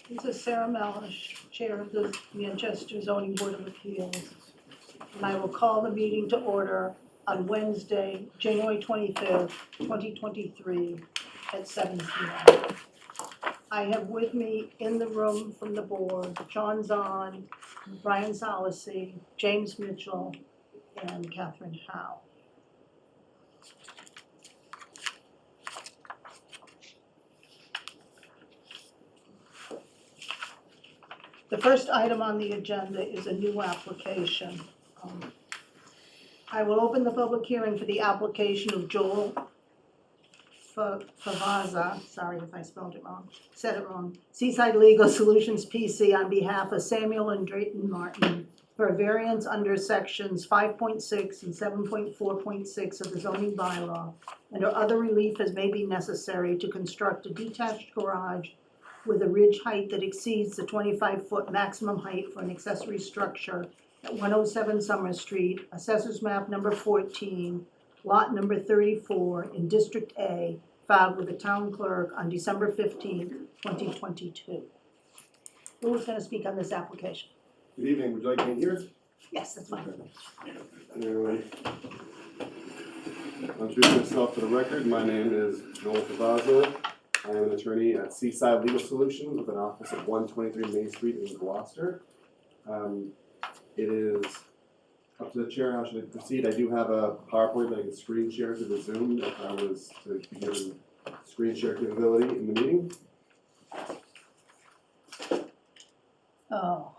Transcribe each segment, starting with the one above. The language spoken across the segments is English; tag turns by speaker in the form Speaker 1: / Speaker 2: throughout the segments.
Speaker 1: This is Sarah Malish, Chair of the Manchester Zoning Board of Appeals. And I will call the meeting to order on Wednesday, January 25th, 2023 at 7 p.m. I have with me in the room from the board, John Zahn, Brian Solacey, James Mitchell, and Catherine Howe. The first item on the agenda is a new application. I will open the public hearing for the application of Joel Favaza, sorry if I spelled it wrong, said it wrong, Seaside Legal Solutions PC on behalf of Samuel and Drayton Martin for a variance under sections 5.6 and 7.4.6 of the zoning bylaw and or other relief as may be necessary to construct a detached garage with a ridge height that exceeds the 25-foot maximum height for an accessory structure at 107 Summer Street, Assessors Map number 14, Lot number 34 in District A, filed with the town clerk on December 15, 2022. Who is going to speak on this application?
Speaker 2: Good evening, would you like me here?
Speaker 1: Yes, that's fine.
Speaker 2: Anyway, I'll introduce myself for the record. My name is Joel Favaza. I am an attorney at Seaside Legal Solutions with an office at 123 Main Street in Gloucester. It is up to the chair how should I proceed. I do have a PowerPoint that I can screen share to the Zoom if I was to be given screen share capability in the meeting.
Speaker 1: Oh.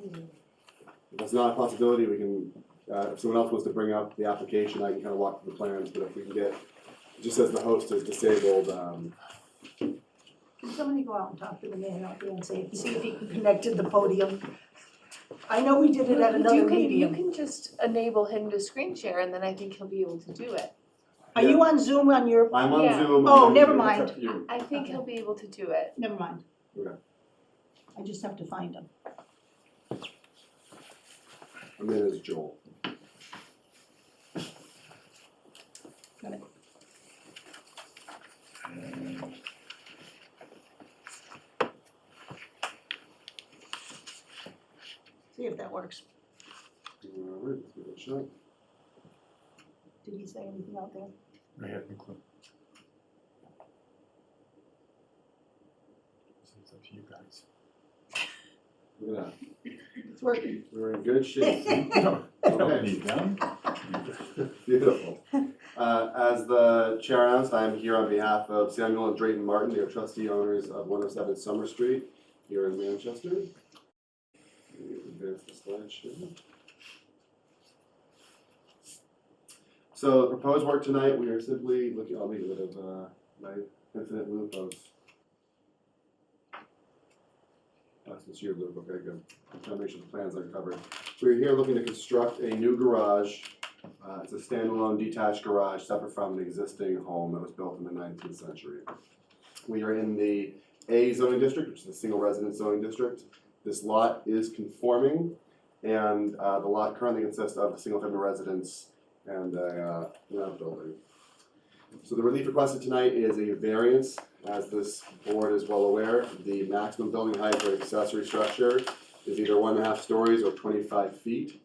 Speaker 2: If that's not a possibility, we can, if someone else wants to bring up the application, I can kind of walk through the plans, but if we can get, just as the host is disabled,
Speaker 1: Can somebody go out and talk to the man out there and see if he can connect to the podium? I know we did it at another
Speaker 3: You
Speaker 1: meeting.
Speaker 3: can just enable him to screen share and then I think he'll be able to do it.
Speaker 1: Are you on Zoom on your,
Speaker 2: I'm on
Speaker 3: Yeah.
Speaker 2: Zoom.
Speaker 1: Oh,
Speaker 2: I'm
Speaker 1: never
Speaker 2: on Zoom.
Speaker 1: mind.
Speaker 2: It's up to you.
Speaker 3: I think he'll be able to do it.
Speaker 1: never mind.
Speaker 2: Okay.
Speaker 1: I just have to find him.
Speaker 2: My name is Joel.
Speaker 1: Got it. See if that works.
Speaker 2: All right, let's give it a shot.
Speaker 1: Did he say anything out there?
Speaker 4: I have no clue. So it's up to you guys.
Speaker 2: Look at that.
Speaker 1: It's working.
Speaker 2: We're in good shape.
Speaker 4: No,
Speaker 2: Okay.
Speaker 4: don't need them.
Speaker 2: Beautiful. As the chair announced, I'm here on behalf of Samuel and Drayton Martin. They are trustee owners of 107 Summer Street here in Manchester. Advance the slideshow. So the proposed work tonight, we are simply looking, I'll make a bit of my infinite loop of since you're loop, okay, good. I'm trying to make sure the plans are covered. We're here looking to construct a new garage. It's a standalone detached garage separate from an existing home that was built in the 19th century. We are in the A zoning district, which is a single residence zoning district. This lot is conforming, and the lot currently consists of a single family residence and a building. So the relief requested tonight is a variance. As this board is well aware, the maximum building height for an accessory structure is either 1.5 stories or 25 feet.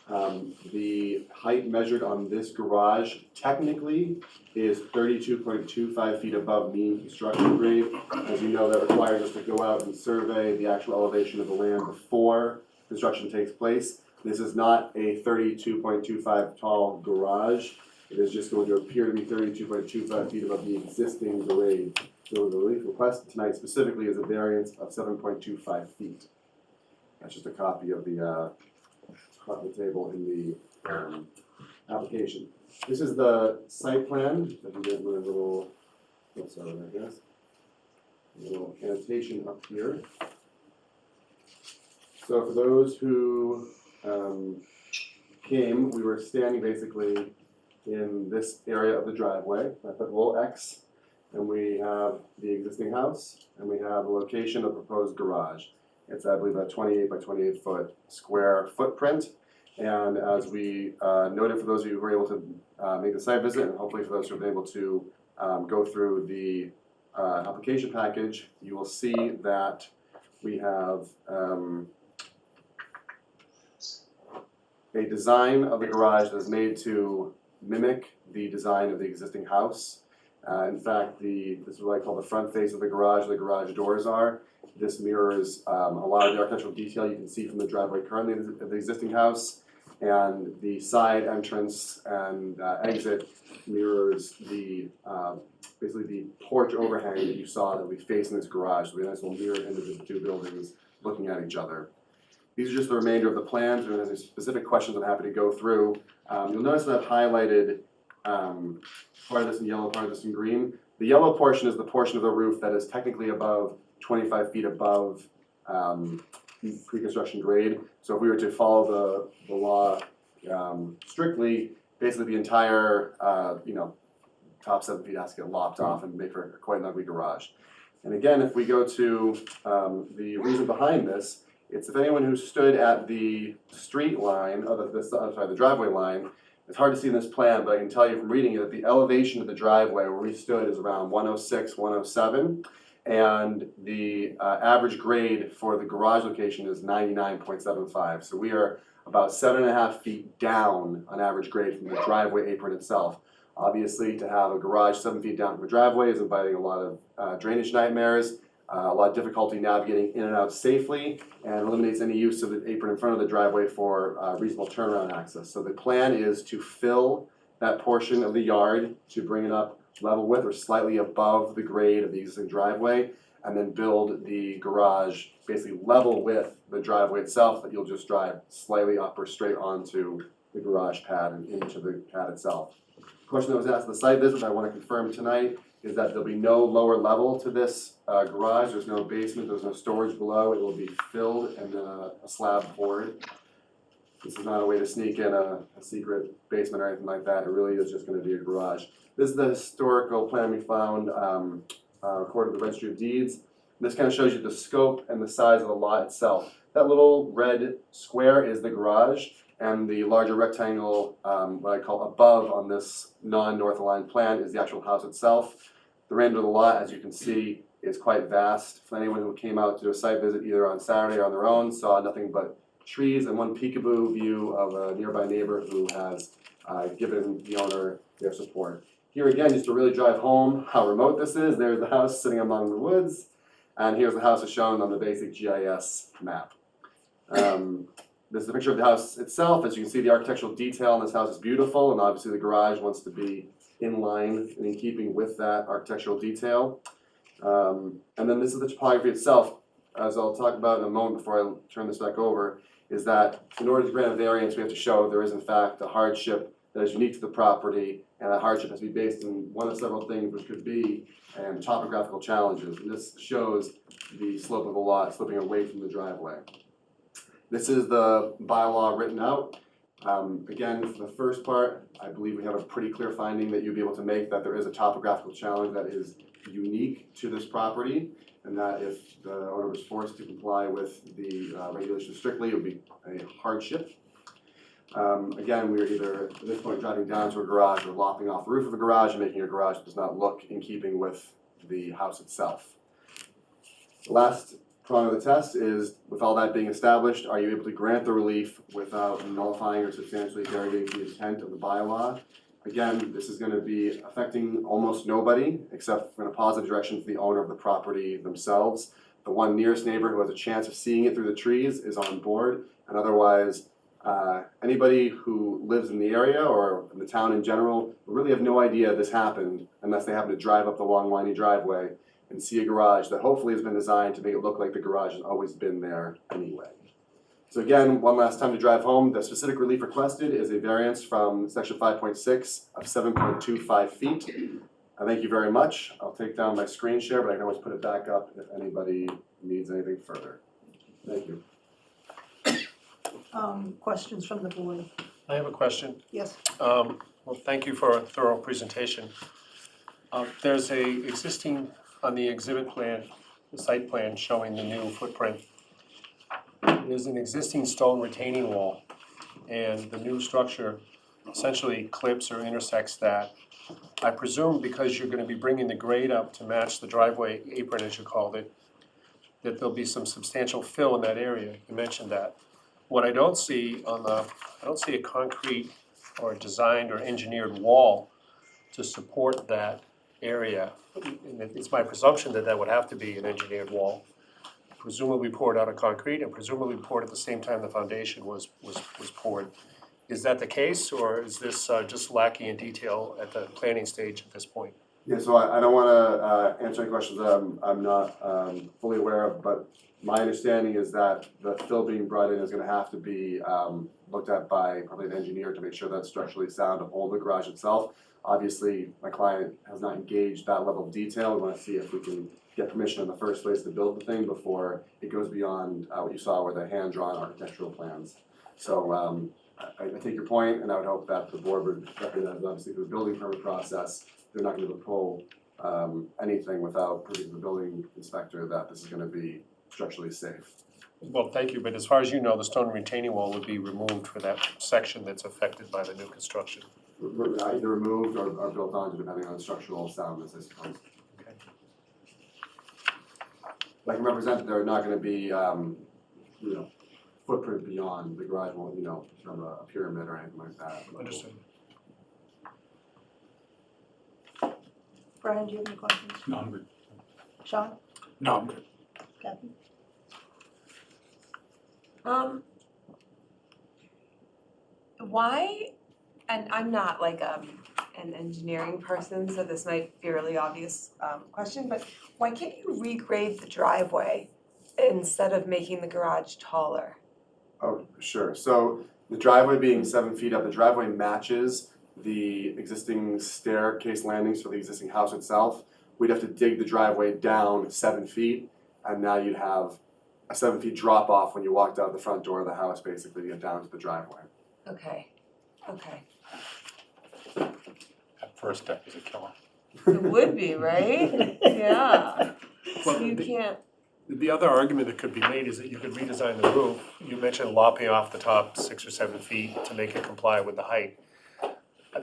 Speaker 2: The height measured on this garage technically is 32.25 feet above mean construction grade. As you know, that requires us to go out and survey the actual elevation of the land before construction takes place. This is not a 32.25 tall garage. It is just going to appear to be 32.25 feet above the existing grade. So the relief request tonight specifically is a variance of 7.25 feet. That's just a copy of the table in the application. This is the site plan. I can get my little, sorry, I guess. A little annotation up here. So for those who came, we were standing basically in this area of the driveway. I put a little X, and we have the existing house, and we have the location of the proposed garage. It's, I believe, a 28 by 28 foot square footprint. And as we noted, for those of you who were able to make the site visit, and hopefully for those who have been able to go through the application package, you will see that we have a design of the garage that is made to mimic the design of the existing house. In fact, this is what I call the front face of the garage doors are. This mirrors a lot of the architectural detail you can see from the driveway currently of the existing house. And the side entrance and exit mirrors the basically the porch overhang that you saw that we face in this garage. So we have a nice little mirror into the two buildings looking at each other. These are just the remainder of the plans. If there's any specific questions, I'm happy to go through. You'll notice that I've highlighted part of this in yellow, part of this in green. The yellow portion is the portion of the roof that is technically above 25 feet above pre-construction grade. So if we were to follow the law strictly, basically the entire top 7 feet has to get lopped off and make for quite an ugly garage. And again, if we go to the reason behind this, it's if anyone who stood at the street line, the driveway line, it's hard to see in this plan, but I can tell you from reading it that the elevation of the driveway where we stood is around 106, 107. And the average grade for the garage location is 99.75. So we are about 7.5 feet down on average grade from the driveway apron itself. Obviously, to have a garage 7 feet down from a driveway is inviting a lot of drainage nightmares, a lot of difficulty navigating in and out safely, and eliminates any use of the apron in front of the driveway for reasonable turnaround access. So the plan is to fill that portion of the yard to bring it up level with or slightly above the grade of the existing driveway, and then build the garage basically level with the driveway itself, that you'll just drive slightly up or straight onto the garage pad and into the pad itself. Question that was asked at the site visit, I want to confirm tonight, is that there'll be no lower level to this garage. There's no basement, there's no storage below. It will be filled and a slab poured. This is not a way to sneak in a secret basement or anything like that. It really is just going to be a garage. This is the historical plan we found recorded at the Registry of Deeds. This kind of shows you the scope and the size of the lot itself. That little red square is the garage, and the larger rectangle, what I call above on this non-north aligned plan, is the actual house itself. The remainder of the lot, as you can see, is quite vast. For anyone who came out to do a site visit either on Saturday or on their own, saw nothing but trees and one peekaboo view of a nearby neighbor who has given the owner their support. Here again, just to really drive home how remote this is, there's the house sitting among the woods, and here's the house as shown on the basic GIS map. This is a picture of the house itself. As you can see, the architectural detail in this house is beautiful, and obviously the garage wants to be in line and in keeping with that architectural detail. And then this is the topography itself. As I'll talk about in a moment before I turn this back over, is that in order to grant a variance, we have to show there is in fact a hardship that is unique to the property, and that hardship has to be based on one of several things, which could be topographical challenges. And this shows the slope of the lot sloping away from the driveway. This is the bylaw written out. Again, for the first part, I believe we have a pretty clear finding that you'll be able to make that there is a topographical challenge that is unique to this property, and that if the owner was forced to comply with the regulations strictly, it would be a hardship. Again, we are either at this point driving down to a garage or lopping off the roof of a garage and making a garage that does not look in keeping with the house itself. The last prong of the test is, with all that being established, are you able to grant the relief without nullifying or substantially derogating the intent of the bylaw? Again, this is going to be affecting almost nobody, except in a positive direction for the owner of the property themselves. The one nearest neighbor who has a chance of seeing it through the trees is on board, and otherwise, anybody who lives in the area or in the town in general will really have no idea this happened unless they happen to drive up the long, windy driveway and see a garage that hopefully has been designed to make it look like the garage has always been there anyway. So again, one last time to drive home, the specific relief requested is a variance from section 5.6 of 7.25 feet. I thank you very much. I'll take down my screen share, but I can always put it back up if anybody needs anything further. Thank you.
Speaker 1: Questions from the board?
Speaker 4: I have a question.
Speaker 1: Yes.
Speaker 4: Well, thank you for a thorough presentation. There's a existing, on the exhibit plan, the site plan showing the new footprint. There's an existing stone retaining wall, and the new structure essentially clips or intersects that. I presume because you're going to be bringing the grade up to match the driveway apron, as you called it, that there'll be some substantial fill in that area, you mentioned that. What I don't see I don't see a concrete or designed or engineered wall to support that area. And it's my presumption that that would have to be an engineered wall, presumably poured out of concrete and presumably poured at the same time the foundation was poured. Is that the case, or is this just lacking in detail at the planning stage at this point?
Speaker 2: Yeah, so I don't wanna answer any questions that I'm not fully aware of, but my understanding is that the fill being brought in is gonna have to be looked at by probably an engineer to make sure that's structurally sound to hold the garage itself. Obviously, my client has not engaged that level of detail. We wanna see if we can get permission in the first place to build the thing before it goes beyond what you saw with the hand-drawn architectural plans. So I take your point, and I would hope that the board would recognize, obviously, through the building permit process, they're not gonna be able to pull anything without proving to the building inspector that this is gonna be structurally safe.
Speaker 4: Well, thank you, but as far as you know, the stone retaining wall would be removed for that section that's affected by the new construction.
Speaker 2: Either removed or built onto, depending on the structural soundness, I suppose.
Speaker 4: Okay.
Speaker 2: I can represent that there are not gonna be, footprint beyond the garage wall, from a pyramid or anything like that.
Speaker 4: Understood.
Speaker 1: Brian, do you have any questions?
Speaker 5: No, I'm good.
Speaker 1: Sean?
Speaker 5: No, I'm good.
Speaker 1: Kathy?
Speaker 6: Why, and I'm not like an engineering person, so this might be a really obvious question, but why can't you regrade the driveway instead of making the garage taller?
Speaker 2: Oh, sure. So the driveway being 7 feet up, the driveway matches the existing staircase landings for the existing house itself. We'd have to dig the driveway down 7 feet, and now you'd have a 7 feet drop off when you walked out the front door of the house, basically, to get down to the driveway.
Speaker 6: Okay, okay.
Speaker 5: That first step is a killer.
Speaker 6: It would be, right? Yeah.
Speaker 4: Well,
Speaker 6: So you
Speaker 4: the-
Speaker 6: can't,
Speaker 4: The other argument that could be made is that you could redesign the roof. You mentioned lopping off the top 6 or 7 feet to make it comply with the height.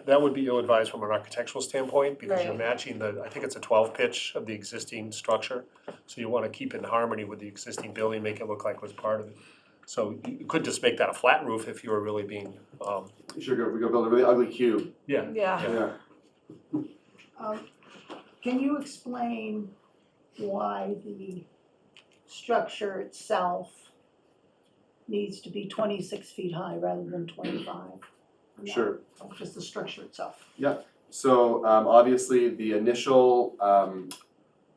Speaker 4: That would be ill-advised from an architectural standpoint, because you're
Speaker 6: Right.
Speaker 4: matching I think it's a 12 pitch of the existing structure. So you wanna keep it in harmony with the existing building, make it look like it was part of it. So you could just make that a flat roof if you were really being,
Speaker 2: Sure, we go build a really ugly cube.
Speaker 4: yeah.
Speaker 6: yeah.
Speaker 2: Yeah.
Speaker 1: Can you explain why the structure itself needs to be 26 feet high rather than 25?
Speaker 2: Sure.
Speaker 1: Just the structure itself.
Speaker 2: So obviously the initial,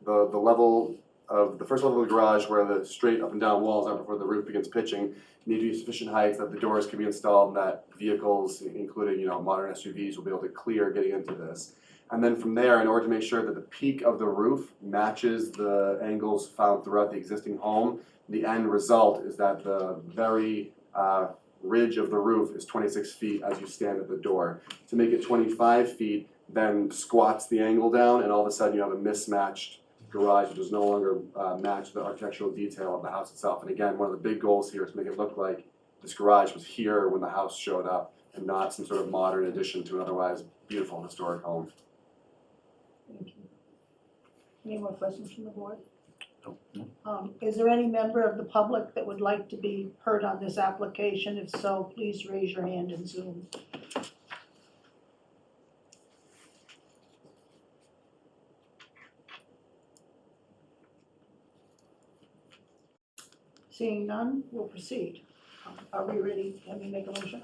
Speaker 2: the level of, the first level of the garage where the straight up and down walls are before the roof begins pitching, need to be sufficient height that the doors can be installed and that vehicles, including, modern SUVs, will be able to clear getting into this. And then from there, in order to make sure that the peak of the roof matches the angles found throughout the existing home, the end result is that the very ridge of the roof is 26 feet as you stand at the door. To make it 25 feet, then squats the angle down, and all of a sudden you have a mismatched garage that does no longer match the architectural detail of the house itself. And again, one of the big goals here is to make it look like this garage was here when the house showed up, and not some sort of modern addition to an otherwise beautiful historic home.
Speaker 1: Thank you. Any more questions from the board?
Speaker 5: No.
Speaker 1: Is there any member of the public that would like to be heard on this application? If so, please raise your hand in Zoom. Seeing none, we'll proceed. Are we ready? Can we make a motion?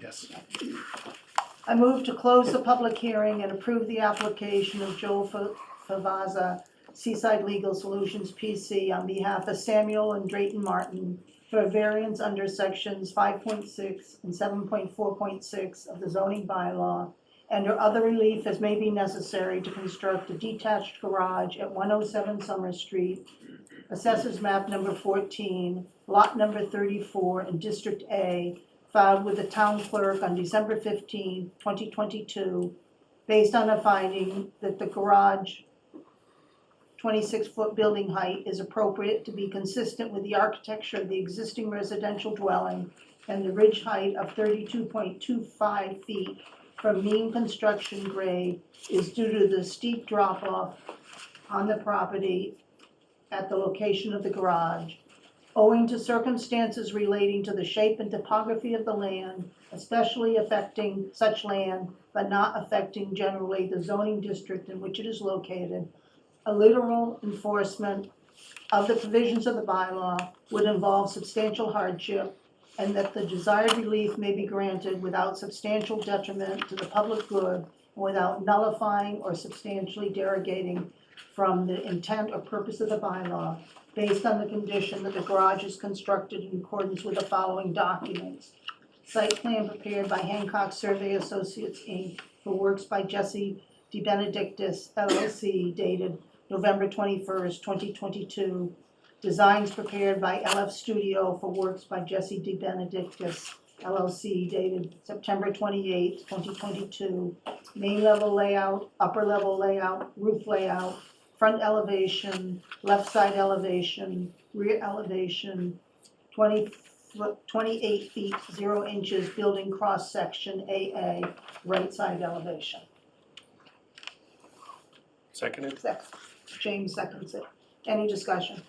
Speaker 5: Yes.
Speaker 1: I move to close the public hearing and approve the application of Joel Favaza, Seaside Legal Solutions PC, on behalf of Samuel and Drayton Martin for a variance under sections 5.6 and 7.4.6 of the zoning bylaw and or other relief as may be necessary to construct a detached garage at 107 Summer Street, Assessors Map number 14, Lot number 34 in District A, filed with the town clerk on December 15, 2022, based on a finding that the garage 26-foot building height is appropriate to be consistent with the architecture of the existing residential dwelling, and the ridge height of 32.25 feet from mean construction grade is due to the steep drop-off on the property at the location of the garage, owing to circumstances relating to the shape and topography of the land, especially affecting such land, but not affecting generally the zoning district in which it is located, a literal enforcement of the provisions of the bylaw would involve substantial hardship, and that the desired relief may be granted without substantial detriment to the public good, and without nullifying or substantially derogating from the intent or purpose of the bylaw, based on the condition that the garage is constructed in accordance with the following documents. Site plan prepared by Hancock Survey Associates, Inc. for works by Jesse DeBenedictis LLC dated November 21st, 2022. Designs prepared by LF Studio for works by Jesse DeBenedictis LLC dated September 28th, 2022. Main level layout, upper level layout, roof layout, front elevation, left side elevation, rear elevation, 28 feet 0 inches building cross section AA, right side elevation.
Speaker 4: Seconded?
Speaker 1: James seconds it. Any discussion?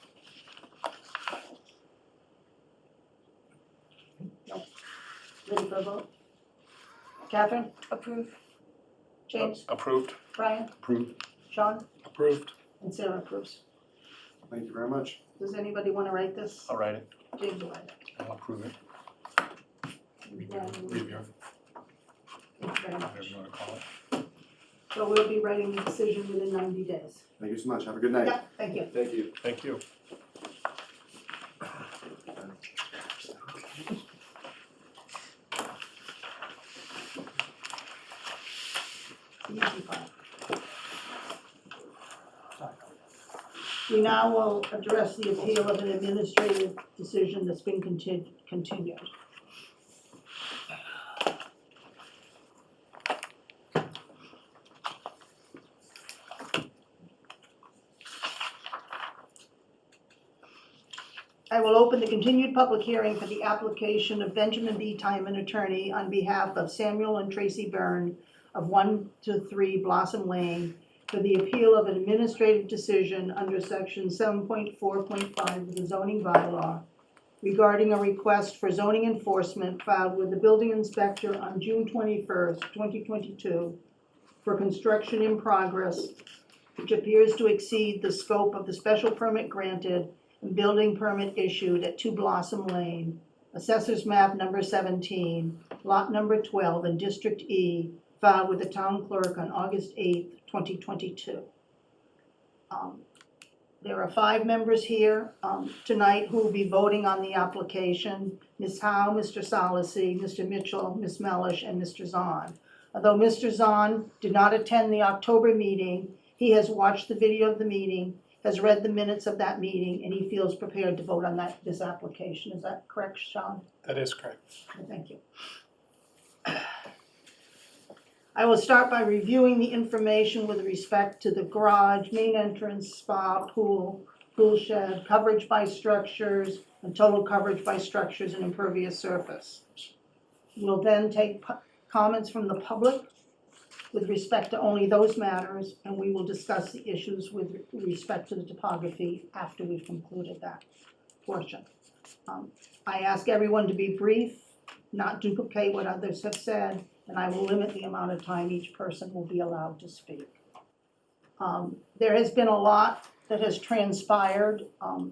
Speaker 1: No. Ready for a vote? Catherine?
Speaker 6: Approve.
Speaker 1: James?
Speaker 4: Approved?
Speaker 1: Brian?
Speaker 5: Approved.
Speaker 1: Sean?
Speaker 4: Approved.
Speaker 1: And Sarah approves.
Speaker 2: Thank you very much.
Speaker 1: Does anybody want to write this?
Speaker 4: I'll write it.
Speaker 1: James will write
Speaker 5: I'll approve it.
Speaker 1: it. Brian will-
Speaker 5: Review.
Speaker 1: Thank you very
Speaker 5: Whatever
Speaker 1: much.
Speaker 5: you wanna call it.
Speaker 1: So we'll be writing the decision within 90 days.
Speaker 2: Thank you so much. Have a good night.
Speaker 1: Yeah, thank you.
Speaker 2: Thank you.
Speaker 4: Thank you.
Speaker 1: Easy part. We now will address the appeal of an administrative decision that's been continued. I will open the continued public hearing for the application of Benjamin B. Timon, attorney, on behalf of Samuel and Tracy Byrne of 1 to 3 Blossom Lane for the appeal of an administrative decision under section 7.4.5 of the zoning bylaw regarding a request for zoning enforcement filed with the building inspector on June 21st, 2022 for construction in progress, which appears to exceed the scope of the special permit granted and building permit issued at 2 Blossom Lane, Assessors Map number 17, Lot number 12 in District E, filed with the town clerk on August 8th, 2022. There are 5 members here tonight who will be voting on the application: Ms. Howe, Mr. Solacey, Mr. Mitchell, Ms. Mellish, and Mr. Zahn. Although Mr. Zahn did not attend the October meeting, he has watched the video of the meeting, has read the minutes of that meeting, and he feels prepared to vote on this application. Is that correct, Sean?
Speaker 4: That is correct.
Speaker 1: Okay, thank you. I will start by reviewing the information with respect to the garage, main entrance, spa, pool shed, coverage by structures, and total coverage by structures and impervious surface. We'll then take comments from the public with respect to only those matters, and we will discuss the issues with respect to the topography after we've concluded that portion. I ask everyone to be brief, not duplicate what others have said, and I will limit the amount of time each person will be allowed to speak. There has been a lot that has transpired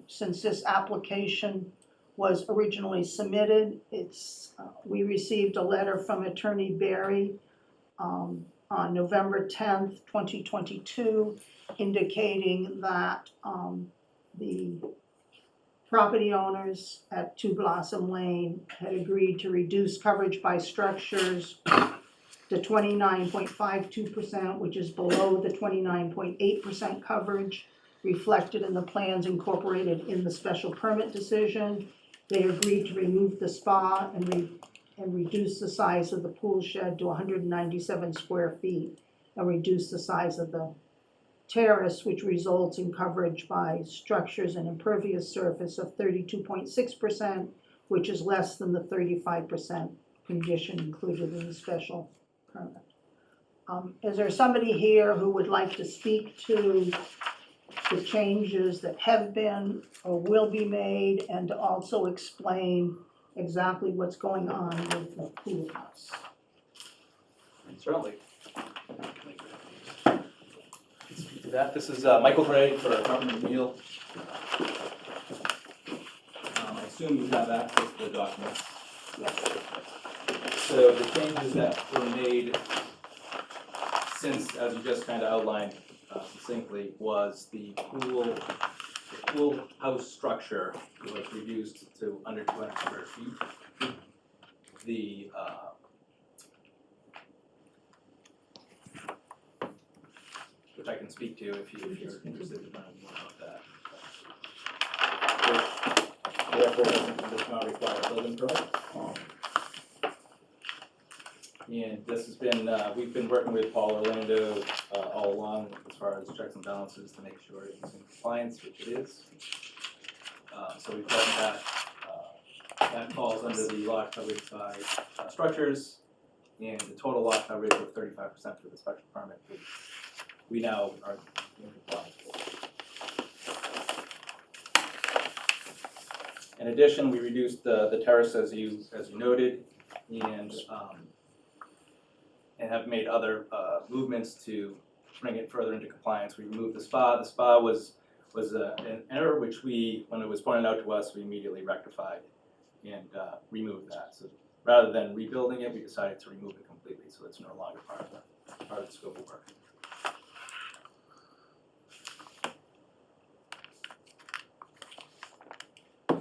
Speaker 1: since this application was originally submitted. We received a letter from Attorney Barry on November 10th, 2022, indicating that the property owners at 2 Blossom Lane had agreed to reduce coverage by structures to 29.52%, which is below the 29.8% coverage reflected in the plans incorporated in the special permit decision. They agreed to remove the spa and reduce the size of the pool shed to 197 square feet and reduce the size of the terrace, which results in coverage by structures and impervious surface of 32.6%, which is less than the 35% condition included in the special permit. Is there somebody here who would like to speak to the changes that have been or will be made, and to also explain exactly what's going on with the pool house.
Speaker 7: Certainly. Speak to that. This is Michael Gray for Carpenter McNeil. I assume you have access to the documents.
Speaker 1: Yes.
Speaker 7: So the changes that were made since, as you just kind of outlined succinctly, was the pool house structure was reduced to under 200 square feet. The which I can speak to if you're interested in learning more about that. Which therefore does not require a building permit. And this has been, we've been working with Paul Orlando all along as far as checks and balances to make sure it's in compliance, which it is. So we've done that. That falls under the lot coverage by structures, and the total lot coverage of 35% for the special permit, which we now are in compliance with. In addition, we reduced the terrace as you noted, and have made other movements to bring it further into compliance. We removed the spa. The spa was an error which we, when it was pointed out to us, we immediately rectified and removed that. So rather than rebuilding it, we decided to remove it completely, so it's no longer part of the scope of work.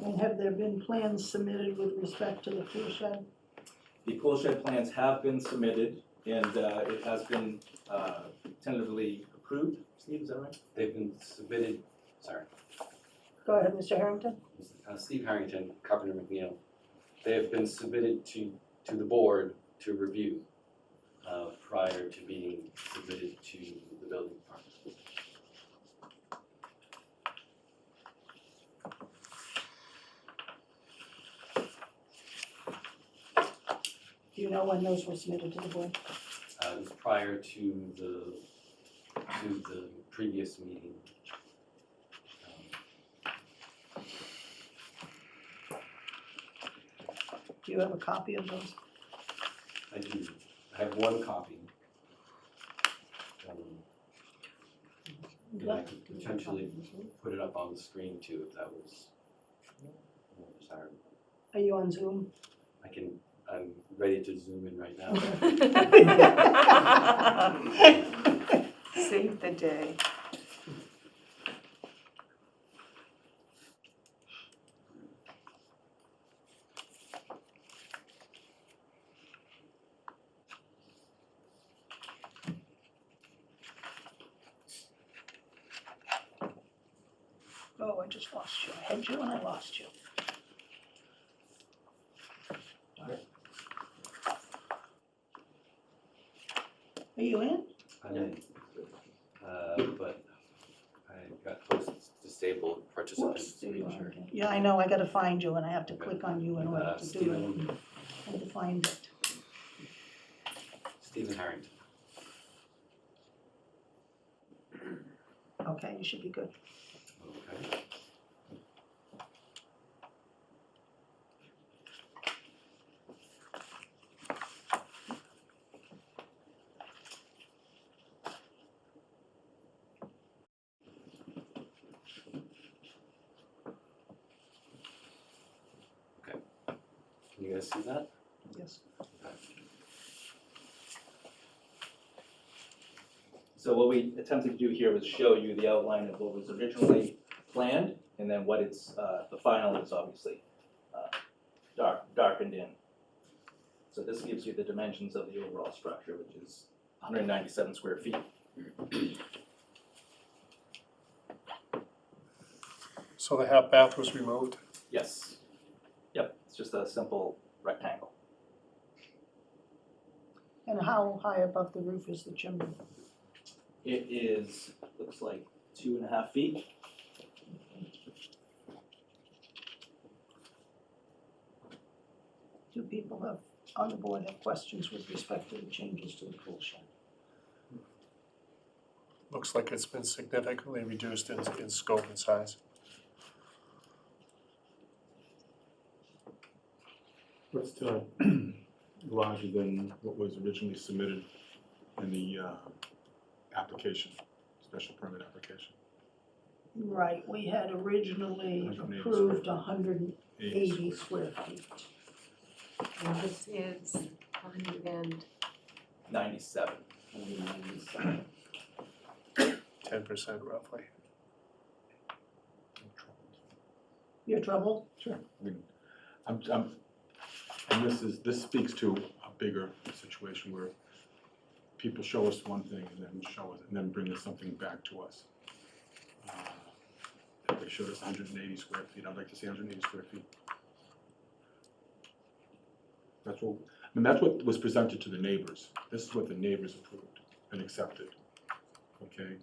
Speaker 1: And have there been plans submitted with respect to the pool shed?
Speaker 7: The pool shed plans have been submitted, and it has been tentatively approved. Steve, is that right?
Speaker 8: They've been submitted, sorry,
Speaker 1: Go ahead, Mr. Harrington.
Speaker 8: Steve Harrington, Carpenter McNeil. They have been submitted to the board to review prior to being submitted to the building department.
Speaker 1: Do you know when those were submitted to the board?
Speaker 8: It was prior to the previous meeting.
Speaker 1: Do you have a copy of those?
Speaker 8: I do, I have one copy. And I could potentially put it up on the screen too, if that was more desirable.
Speaker 1: Are you on Zoom?
Speaker 8: I'm ready to zoom in right now.
Speaker 6: Save the day.
Speaker 1: Oh, I just lost you. I had you and I lost you. Are you in?
Speaker 8: I'm in, but I got host disabled participant
Speaker 1: Whoops, there you are.
Speaker 8: screen share.
Speaker 1: Yeah, I know, I gotta find you and I have to click on you in order to do
Speaker 8: Stephen.
Speaker 1: it. I have to find it.
Speaker 8: Stephen Harrington.
Speaker 1: Okay, you should be good.
Speaker 8: Okay. Can you guys see that?
Speaker 1: Yes.
Speaker 7: So what we attempted to do here was show you the outline of what was originally planned, and then what it's, the final is obviously darkened in. So this gives you the dimensions of the overall structure, which is 197 square feet.
Speaker 4: So the half bath was removed?
Speaker 7: Yes. Yep, it's just a simple rectangle.
Speaker 1: And how high above the roof is the chimney?
Speaker 7: It is, looks like 2.5 feet.
Speaker 1: Do people have, on the board, have questions with respect to the changes to the pool shed?
Speaker 4: looks like it's been significantly reduced in scope and size.
Speaker 5: What's larger than what was originally submitted in the application, special permit application?
Speaker 1: Right, we had originally
Speaker 5: 180
Speaker 1: approved
Speaker 5: square
Speaker 1: 180 square feet.
Speaker 6: And this is
Speaker 7: 97.
Speaker 4: 10% roughly.
Speaker 1: You're troubled?
Speaker 5: Sure. I mean, and this speaks to a bigger situation where people show us one thing and then bring us something back to us. They showed us 180 square feet, I'd like to see 180 square feet. That's what was presented to the neighbors. This is what the neighbors approved and accepted, okay?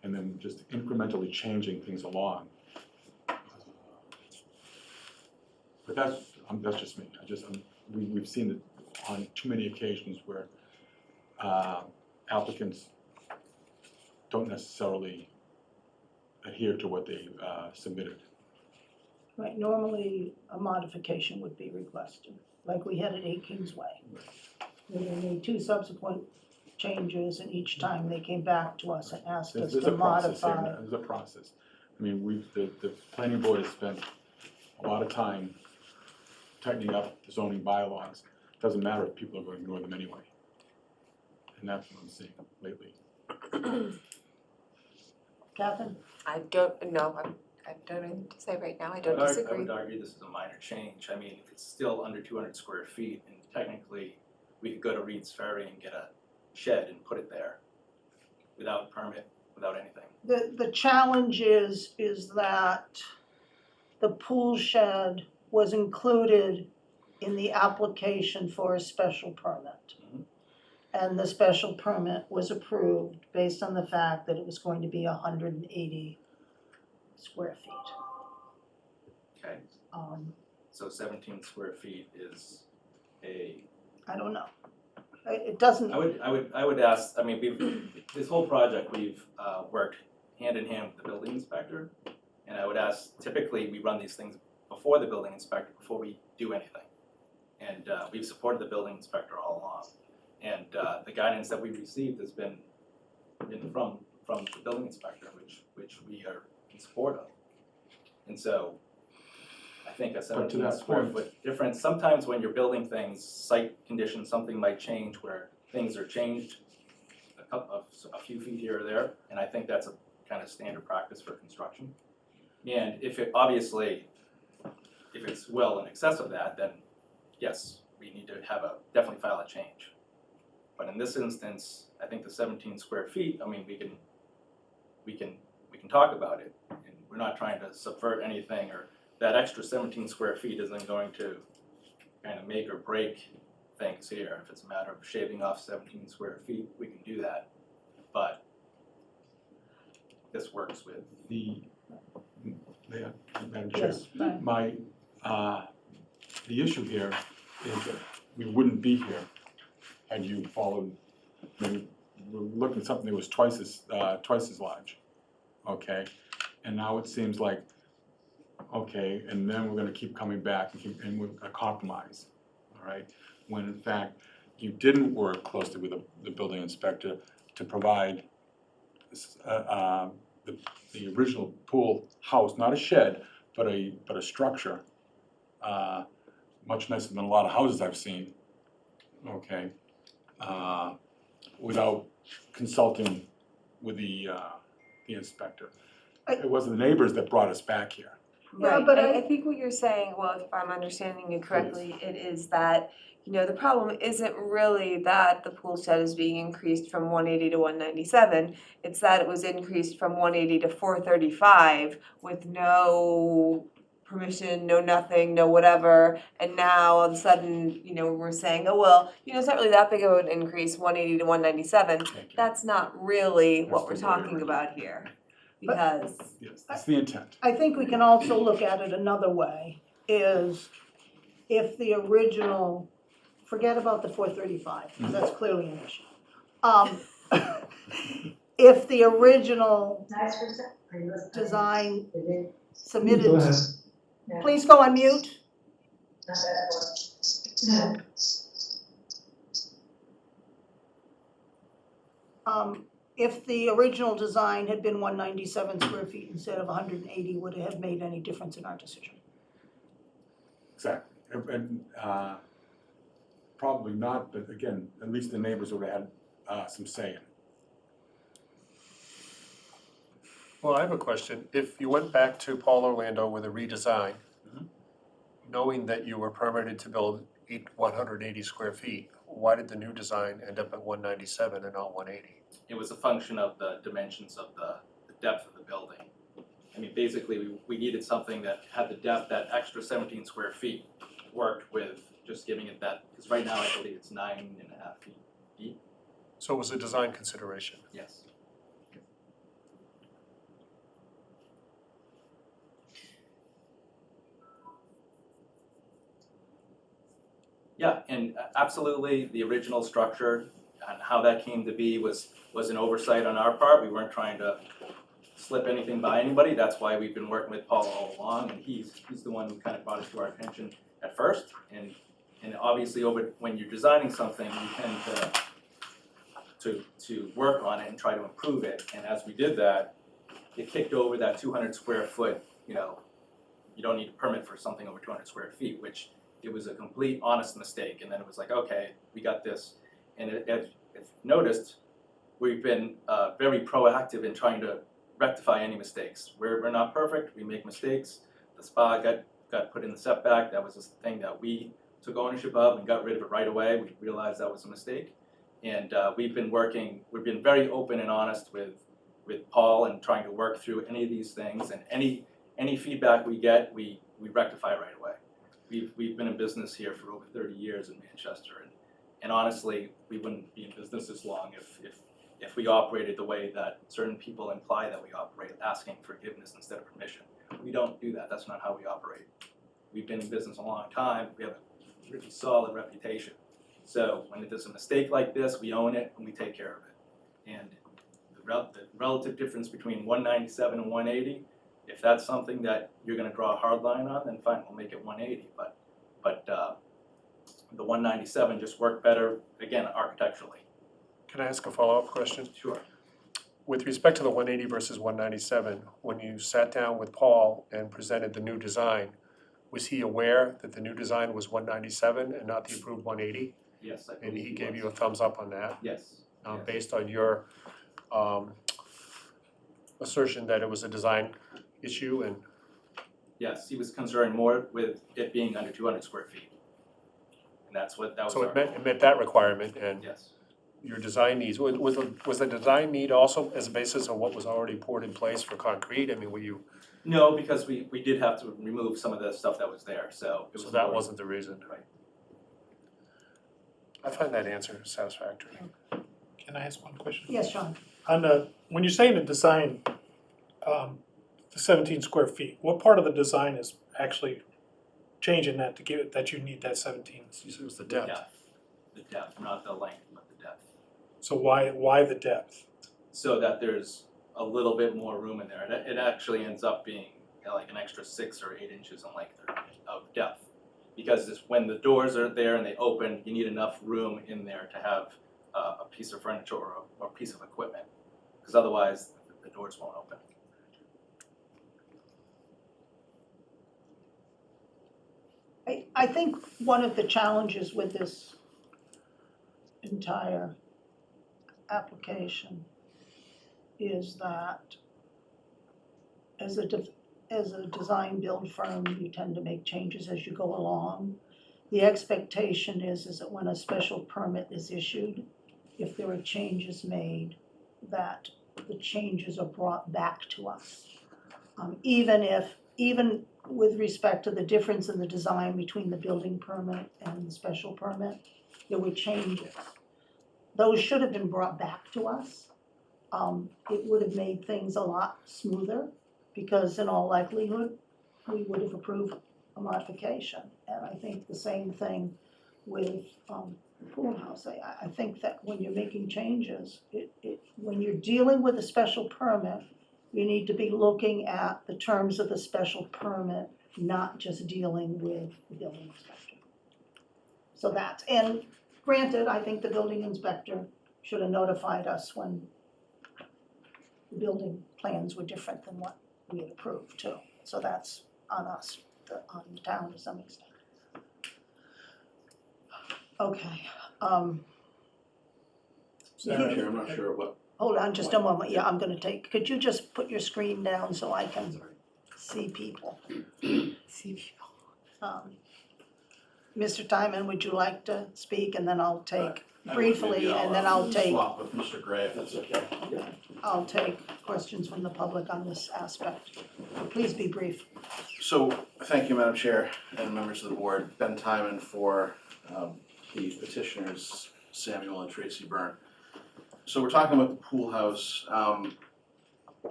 Speaker 5: And then just incrementally changing things along. But that's just me. We've seen it on too many occasions where applicants don't necessarily adhere to what they submitted.
Speaker 1: Right, normally a modification would be requested, like we had at 8 Kingsway. We made 2 subsequent changes, and each time they came back to us and asked us
Speaker 5: There's
Speaker 1: to
Speaker 5: a process here,
Speaker 1: modify.
Speaker 5: there's a process. I mean, the planning board has spent a lot of time tightening up the zoning bylaws. Doesn't matter if people are going to ignore them anyway. And that's what I'm seeing lately.
Speaker 1: Catherine?
Speaker 6: I don't know, I don't know what to say right now, I don't
Speaker 7: I
Speaker 6: disagree.
Speaker 7: would argue this is a minor change. I mean, it's still under 200 square feet, and technically, we could go to Reed's Ferry and get a shed and put it there without permit, without anything.
Speaker 1: The challenge is that the pool shed was included in the application for a special permit.
Speaker 7: Mhm.
Speaker 1: And the special permit was approved based on the fact that it was going to be 180 square feet.
Speaker 7: Okay, so 17 square feet is
Speaker 1: I don't know. It doesn't,
Speaker 7: I would ask, I mean, this whole project, we've worked hand in hand with the building inspector. And I would ask, typically, we run these things before the building inspector, before we do anything. And we've supported the building inspector all along. And the guidance that we've received has been from the building inspector, which we are in support of. And so I think a 17 square foot difference, sometimes when you're building things, site conditions, something might change where things are changed a few feet here or there, and I think that's a kind of standard practice for construction. And if it's well in excess of that, then yes, we need to definitely file a change. But in this instance, I think the 17 square feet, I mean, we can talk about it, and we're not trying to subvert anything, or that extra 17 square feet isn't going to kind of make or break things here. If it's a matter of shaving off 17 square feet, we can do that. But this works with.
Speaker 5: Madam Chair,
Speaker 1: yes, right.
Speaker 5: The issue here is that we wouldn't be here had you followed, maybe we're looking at something that was twice as large, okay? And now it seems like, okay, and then we're gonna keep coming back and we're a compromise, all right? When in fact, you didn't work closely with the building inspector to provide the original pool house, not a shed, but a structure, much nicer than a lot of houses I've seen, okay? Without consulting with the inspector. It wasn't the neighbors that brought us back here.
Speaker 1: Yeah,
Speaker 6: Right,
Speaker 1: but
Speaker 6: I think what you're saying, well, if I'm understanding you correctly, it is that, the problem isn't really that the pool shed is being increased from 180 to 197. It's that it was increased from 180 to 435 with no permission, no nothing, no whatever. And now all of a sudden, we're saying, oh, well, it's not really that big of an increase, 180 to 197.
Speaker 5: Thank you.
Speaker 6: That's not really
Speaker 5: That's
Speaker 6: what we're
Speaker 5: the way
Speaker 6: talking
Speaker 5: we're-
Speaker 6: about here. Because,
Speaker 5: Yes, that's the intent.
Speaker 1: I think we can also look at it another way, is if the original, forget about the 435, because that's clearly an issue. if the original design submitted, please go on mute. If the original design had been 197 square feet instead of 180, would it have made any difference in our decision?
Speaker 5: Exactly, and, probably not, but again, at least the neighbors would have had, some say in it.
Speaker 4: Well, I have a question. If you went back to Paul Orlando with a redesign, knowing that you were permitted to build 180 square feet, why did the new design end up at 197 and not 180?
Speaker 7: It was a function of the dimensions of the depth of the building. I mean, basically, we needed something that had the depth, that extra 17 square feet worked with just giving it that, because right now I believe it's 9.5 feet deep,
Speaker 4: So it was a design consideration.
Speaker 7: yes. Yeah, and absolutely, the original structure and how that came to be was an oversight on our part. We weren't trying to slip anything by anybody. That's why we've been working with Paul all along, and he's the one who kind of brought it to our attention at first. And obviously, when you're designing something, you tend to work on it and try to improve it. And as we did that, it kicked over that 200 square foot. You don't need a permit for something over 200 square feet, which it was a complete honest mistake. And then it was like, okay, we got this. And if noticed, we've been very proactive in trying to rectify any mistakes. We're not perfect, we make mistakes. The spa got put in the setback. That was a thing that we took ownership of and got rid of it right away. We realized that was a mistake. And we've been very open and honest with Paul and trying to work through any of these things. And any feedback we get, we rectify right away. We've been in business here for over 30 years in Manchester, and honestly, we wouldn't be in business as long if we operated the way that certain people imply that we operate, asking forgiveness instead of permission. We don't do that. That's not how we operate. We've been in business a long time. We have a really solid reputation. So when there's a mistake like this, we own it and we take care of it. And the relative difference between 197 and 180, if that's something that you're going to draw a hard line on, then fine, we'll make it 180. But the 197 just worked better, again, architecturally.
Speaker 4: Can I ask a follow-up question?
Speaker 7: Sure.
Speaker 4: With respect to the 180 versus 197, when you sat down with Paul and presented the new design, was he aware that the new design was 197 and not the approved 180?
Speaker 7: Yes, I believe
Speaker 4: And he gave
Speaker 7: was.
Speaker 4: you a thumbs up on that,
Speaker 7: Yes. Yes.
Speaker 4: based on your assertion that it was a design issue and
Speaker 7: Yes, he was concerned more with it being under 200 square feet. And that was
Speaker 4: so
Speaker 7: our
Speaker 4: it met that requirement and
Speaker 7: Yes.
Speaker 4: your design needs. Was the design need also as a basis of what was already poured in place for concrete? I mean, were you,
Speaker 7: No, because we did have to remove some of the stuff that was there, so it was
Speaker 4: so that
Speaker 7: more-
Speaker 4: wasn't the reason?
Speaker 7: Right.
Speaker 4: I find that answer satisfactory.
Speaker 9: Can I ask one question?
Speaker 1: Yes, Sean?
Speaker 9: On the, when you're saying the design, the 17 square feet, what part of the design is actually changing that to give it, that you need that 17?
Speaker 4: You said it was the
Speaker 7: The
Speaker 4: depth.
Speaker 7: depth. The depth, not the length, but the depth.
Speaker 9: So why the depth?
Speaker 7: So that there's a little bit more room in there. It actually ends up being like an extra 6 or 8 inches in length of depth. Because when the doors are there and they open, you need enough room in there to have a piece of furniture or a piece of equipment. Because otherwise, the doors won't open.
Speaker 1: I think one of the challenges with this entire application is that as a design build firm, you tend to make changes as you go along. The expectation is that when a special permit is issued, if there are changes made, that the changes are brought back to us. Even with respect to the difference in the design between the building permit and the special permit, there were changes. Those should have been brought back to us. It would have made things a lot smoother, because in all likelihood, we would have approved a modification. And I think the same thing with, the pool house. I think that when you're making changes, when you're dealing with a special permit, you need to be looking at the terms of the special permit, not just dealing with the building inspector. So that's, and granted, I think the building inspector should have notified us when the building plans were different than what we had approved too. So that's on us, on the town to some extent. Okay,
Speaker 10: Madam Chair, I'm not sure what,
Speaker 1: hold on just a moment, yeah, I'm gonna take, could you just put your screen down so I can see people? Mr. Timon, would you like to speak, and then I'll take briefly,
Speaker 10: maybe
Speaker 1: and then I'll take,
Speaker 10: swap with Mr. Gray if that's okay.
Speaker 1: I'll take questions from the public on this aspect. Please be brief.
Speaker 10: So, thank you, Madam Chair and members of the board. Ben Timon for the petitioners, Samuel and Tracy Byrne. So we're talking about the pool house.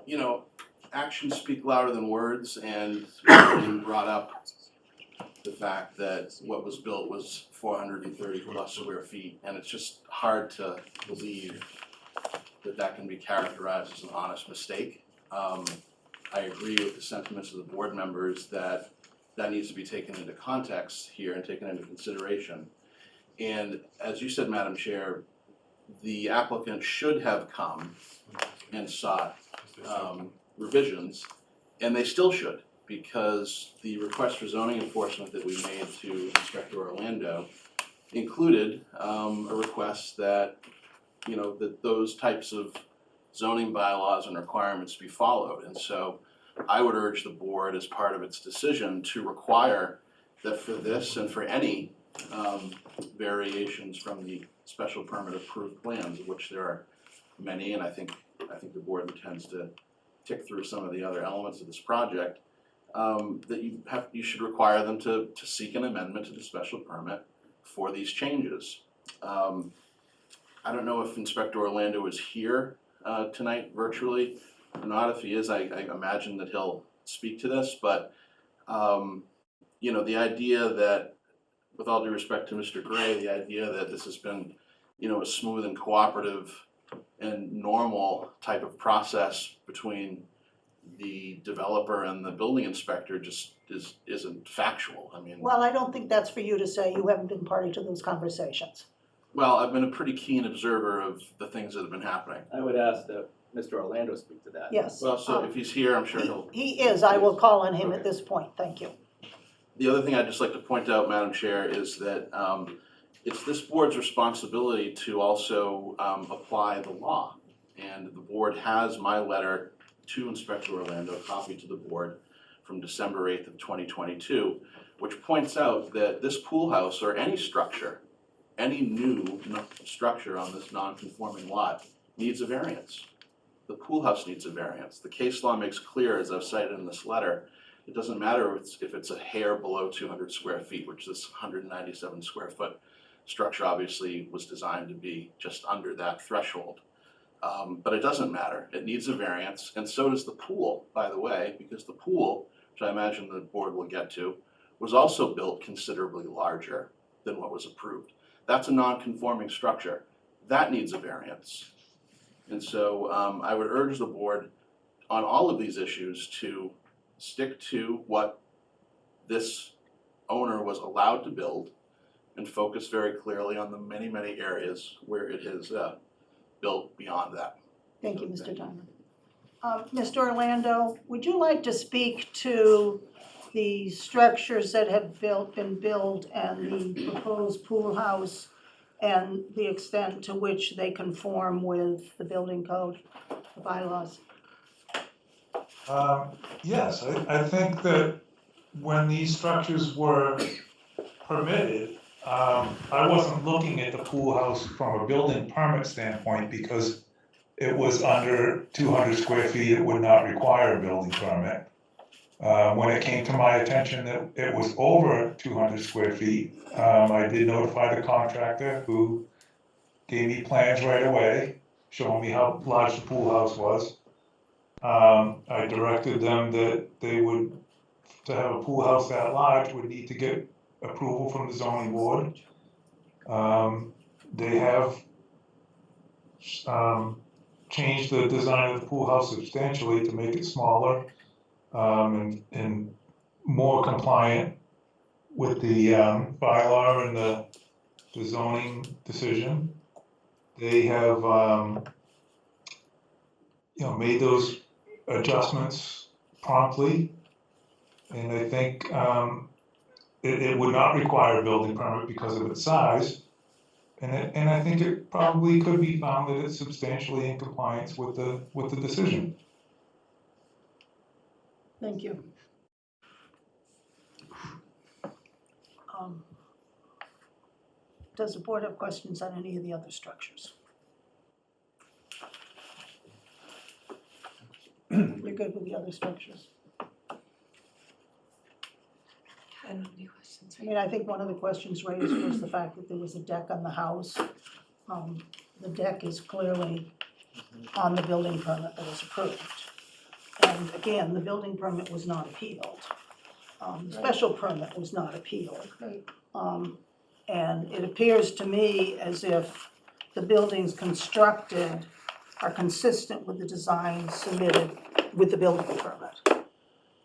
Speaker 10: You know, actions speak louder than words, and you brought up the fact that what was built was 430 plus square feet, and it's just hard to believe that that can be characterized as an honest mistake. I agree with the sentiments of the board members that that needs to be taken into context here and taken into consideration. And as you said, Madam Chair, the applicant should have come and sought revisions, and they still should, because the request for zoning enforcement that we made to Inspector Orlando included a request that, you know, that those types of zoning bylaws and requirements be followed. And so I would urge the board, as part of its decision, to require that for this and for any variations from the special permit approved plans, of which there are many, and I think the board intends to tick through some of the other elements of this project, that you should require them to seek an amendment to the special permit for these changes. I don't know if Inspector Orlando is here tonight virtually or not. If he is, I imagine that he'll speak to this, but you know, the idea that, with all due respect to Mr. Gray, the idea that this has been, you know, a smooth and cooperative and normal type of process between the developer and the building inspector just isn't factual. I mean,
Speaker 1: Well, I don't think that's for you to say, you haven't been party to those conversations.
Speaker 10: well, I've been a pretty keen observer of the things that have been happening.
Speaker 7: I would ask that Mr. Orlando speak to that.
Speaker 1: Yes.
Speaker 10: Well, so if he's here, I'm sure he'll.
Speaker 1: He is, I will call on him at this point, thank you.
Speaker 10: The other thing I'd just like to point out, Madam Chair, is that it's this board's responsibility to also apply the law. And the board has my letter to Inspector Orlando, copied to the board from December 8th of 2022, which points out that this pool house or any structure, any new structure on this non-conforming lot needs a variance. The pool house needs a variance. The case law makes clear, as I've cited in this letter, it doesn't matter if it's a hair below 200 square feet, which this 197 square foot structure obviously was designed to be just under that threshold. But it doesn't matter. It needs a variance, and so does the pool, by the way, because the pool, which I imagine the board will get to, was also built considerably larger than what was approved. That's a non-conforming structure. That needs a variance. And so I would urge the board on all of these issues to stick to what this owner was allowed to build and focus very clearly on the many, many areas where it has built beyond that.
Speaker 1: Thank you, Mr. Diamond. Mr. Orlando, would you like to speak to the structures that have been built and the proposed pool house and the extent to which they conform with the building code, the bylaws?
Speaker 11: Yes, I think that when these structures were permitted, I wasn't looking at the pool house from a building permit standpoint because it was under 200 square feet, it would not require a building permit. When it came to my attention that it was over 200 square feet, I did notify the contractor who gave me plans right away, showing me how large the pool house was. I directed them that they would, to have a pool house that large, would need to get approval from the zoning board. They have changed the design of the pool house substantially to make it smaller and more compliant with the bylaw and the zoning decision. They have, made those adjustments promptly. And I think it would not require a building permit because of its size. And I think it probably could be found that it's substantially in compliance with the decision.
Speaker 1: Thank you. Does the board have questions on any of the other structures? You're good with the other structures?
Speaker 6: I don't have any questions.
Speaker 1: I mean, I think one of the questions raised was the fact that there was a deck on the house. The deck is clearly on the building permit that was approved. And again, the building permit was not appealed. The special permit was not appealed. And it appears to me as if the buildings constructed are consistent with the design submitted with the building permit.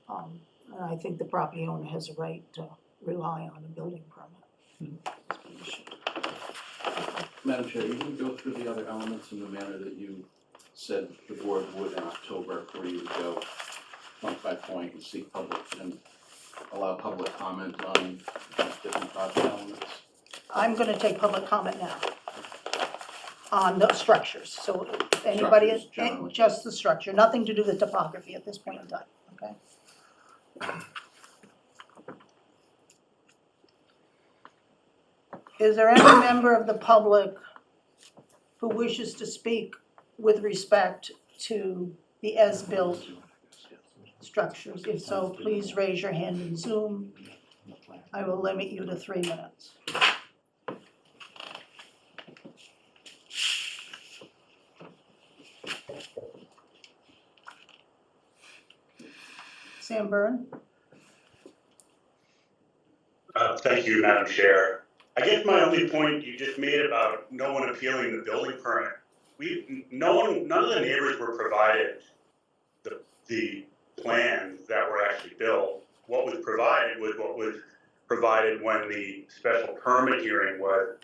Speaker 1: And I think the property owner has a right to rely on a building permit.
Speaker 10: Madam Chair, you can go through the other elements in the manner that you said the board would in October, where you would go point by point and seek public and allow public comment on different project elements.
Speaker 1: I'm gonna take public comment now on the structures, so if anybody,
Speaker 10: Structures generally.
Speaker 1: just the structure, nothing to do with topography at this point in time, okay? Is there any member of the public who wishes to speak with respect to the as-built structures? If so, please raise your hand in Zoom. I will limit you to 3 minutes. Sam Byrne?
Speaker 12: Thank you, Madam Chair. I guess my only point you just made about no one appealing the building permit, none of the neighbors were provided the plans that were actually built. What was provided was what was provided when the special permit hearing was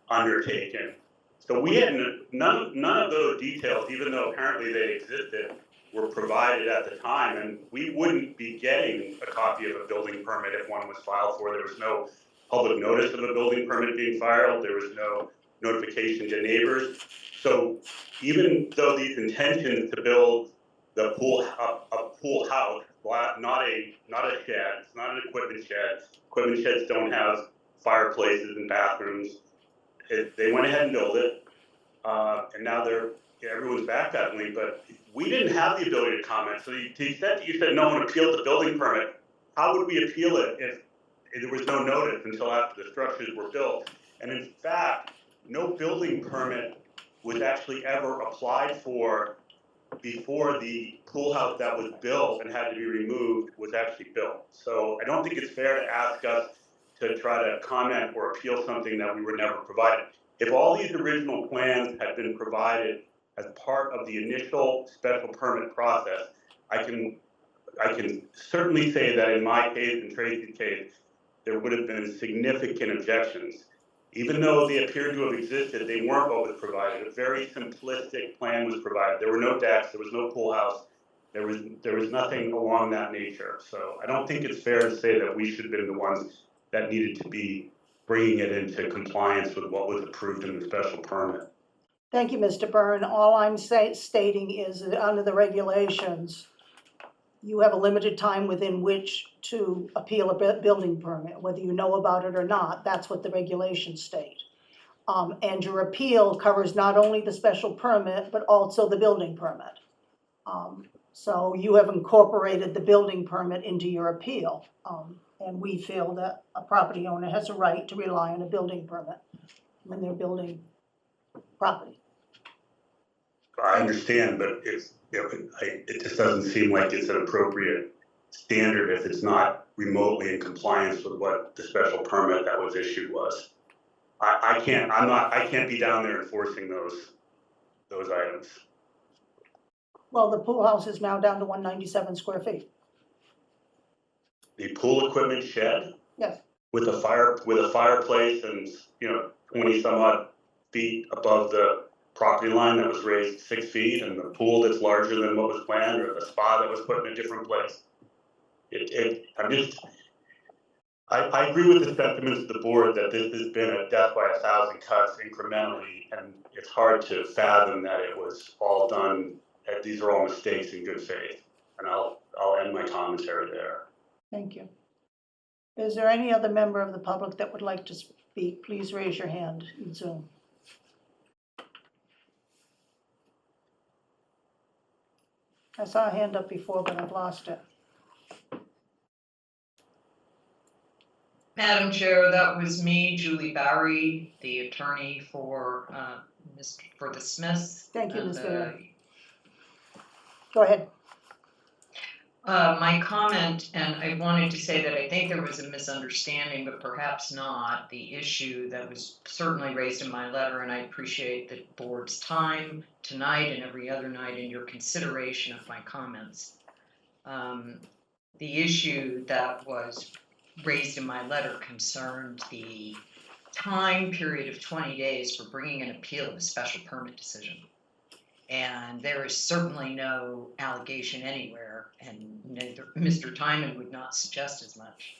Speaker 12: undertaken. So we had none of those details, even though apparently they existed, were provided at the time, and we wouldn't be getting a copy of a building permit if one was filed for. There was no public notice of a building permit being filed. There was no notification to neighbors. So even though these intentions to build the pool, a pool house, not a shed, it's not an equipment shed. Equipment sheds don't have fireplaces and bathrooms. They went ahead and built it, and now everyone's backpedaling, but we didn't have the ability to comment. So to the extent that you said no one appealed the building permit, how would we appeal it if there was no notice until after the structures were built? And in fact, no building permit was actually ever applied for before the pool house that was built and had to be removed was actually built. So I don't think it's fair to ask us to try to comment or appeal something that we were never provided. If all these original plans had been provided as part of the initial special permit process, I can certainly say that in my case and Tracy's case, there would have been significant objections. Even though they appeared to have existed, they weren't what was provided. A very simplistic plan was provided. There were no decks, there was no pool house, there was nothing along that nature. So I don't think it's fair to say that we should have been the ones that needed to be bringing it into compliance with what was approved in the special permit.
Speaker 1: Thank you, Mr. Byrne. All I'm stating is that under the regulations, you have a limited time within which to appeal a building permit, whether you know about it or not. That's what the regulations state. And your appeal covers not only the special permit, but also the building permit. So you have incorporated the building permit into your appeal. And we feel that a property owner has a right to rely on a building permit when they're building property.
Speaker 12: I understand, but it just doesn't seem like it's an appropriate standard if it's not remotely in compliance with what the special permit that was issued was. I can't be down there enforcing those items.
Speaker 1: Well, the pool house is now down to 197 square feet.
Speaker 12: The pool equipment shed?
Speaker 1: Yes.
Speaker 12: With a fireplace and, 20 some odd feet above the property line that was raised 6 feet, and the pool that's larger than what was planned, or the spa that was put in a different place. I agree with the sentiments of the board that this has been a death by 1,000 cuts incrementally, and it's hard to fathom that it was all done, that these are all mistakes in good faith. And I'll end my commentary there.
Speaker 1: Thank you. Is there any other member of the public that would like to speak? Please raise your hand in Zoom. I saw a hand up before, but I've lost it.
Speaker 13: Madam Chair, that was me, Julie Barry, the attorney for the Smiths.
Speaker 1: Thank you, Ms.
Speaker 13: And,
Speaker 1: Barry. Go ahead.
Speaker 13: My comment, and I wanted to say that I think there was a misunderstanding, but perhaps not, the issue that was certainly raised in my letter, and I appreciate the board's time tonight and every other night in your consideration of my comments. The issue that was raised in my letter concerned the time period of 20 days for bringing an appeal of a special permit decision. And there is certainly no allegation anywhere, and neither Mr. Timon would not suggest as much,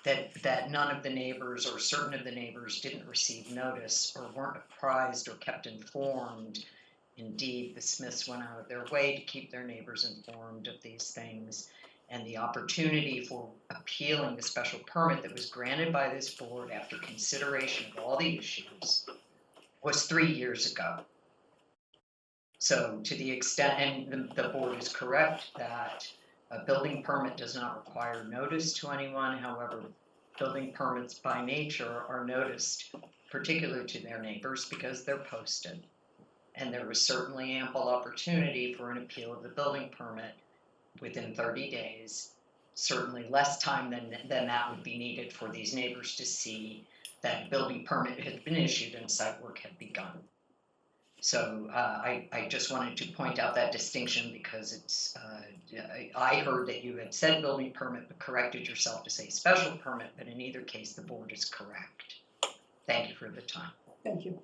Speaker 13: that none of the neighbors or certain of the neighbors didn't receive notice or weren't apprised or kept informed. Indeed, the Smiths went out of their way to keep their neighbors informed of these things. And the opportunity for appealing the special permit that was granted by this board after consideration of all the issues was 3 years ago. So to the extent, and the board is correct that a building permit does not require notice to anyone. However, building permits by nature are noticed, particularly to their neighbors, because they're posted. And there was certainly ample opportunity for an appeal of the building permit within 30 days. Certainly less time than that would be needed for these neighbors to see that building permit had been issued and site work had begun. So I just wanted to point out that distinction because it's, I heard that you had said building permit but corrected yourself to say special permit, but in either case the board is correct. Thank you for the time.
Speaker 1: Thank you.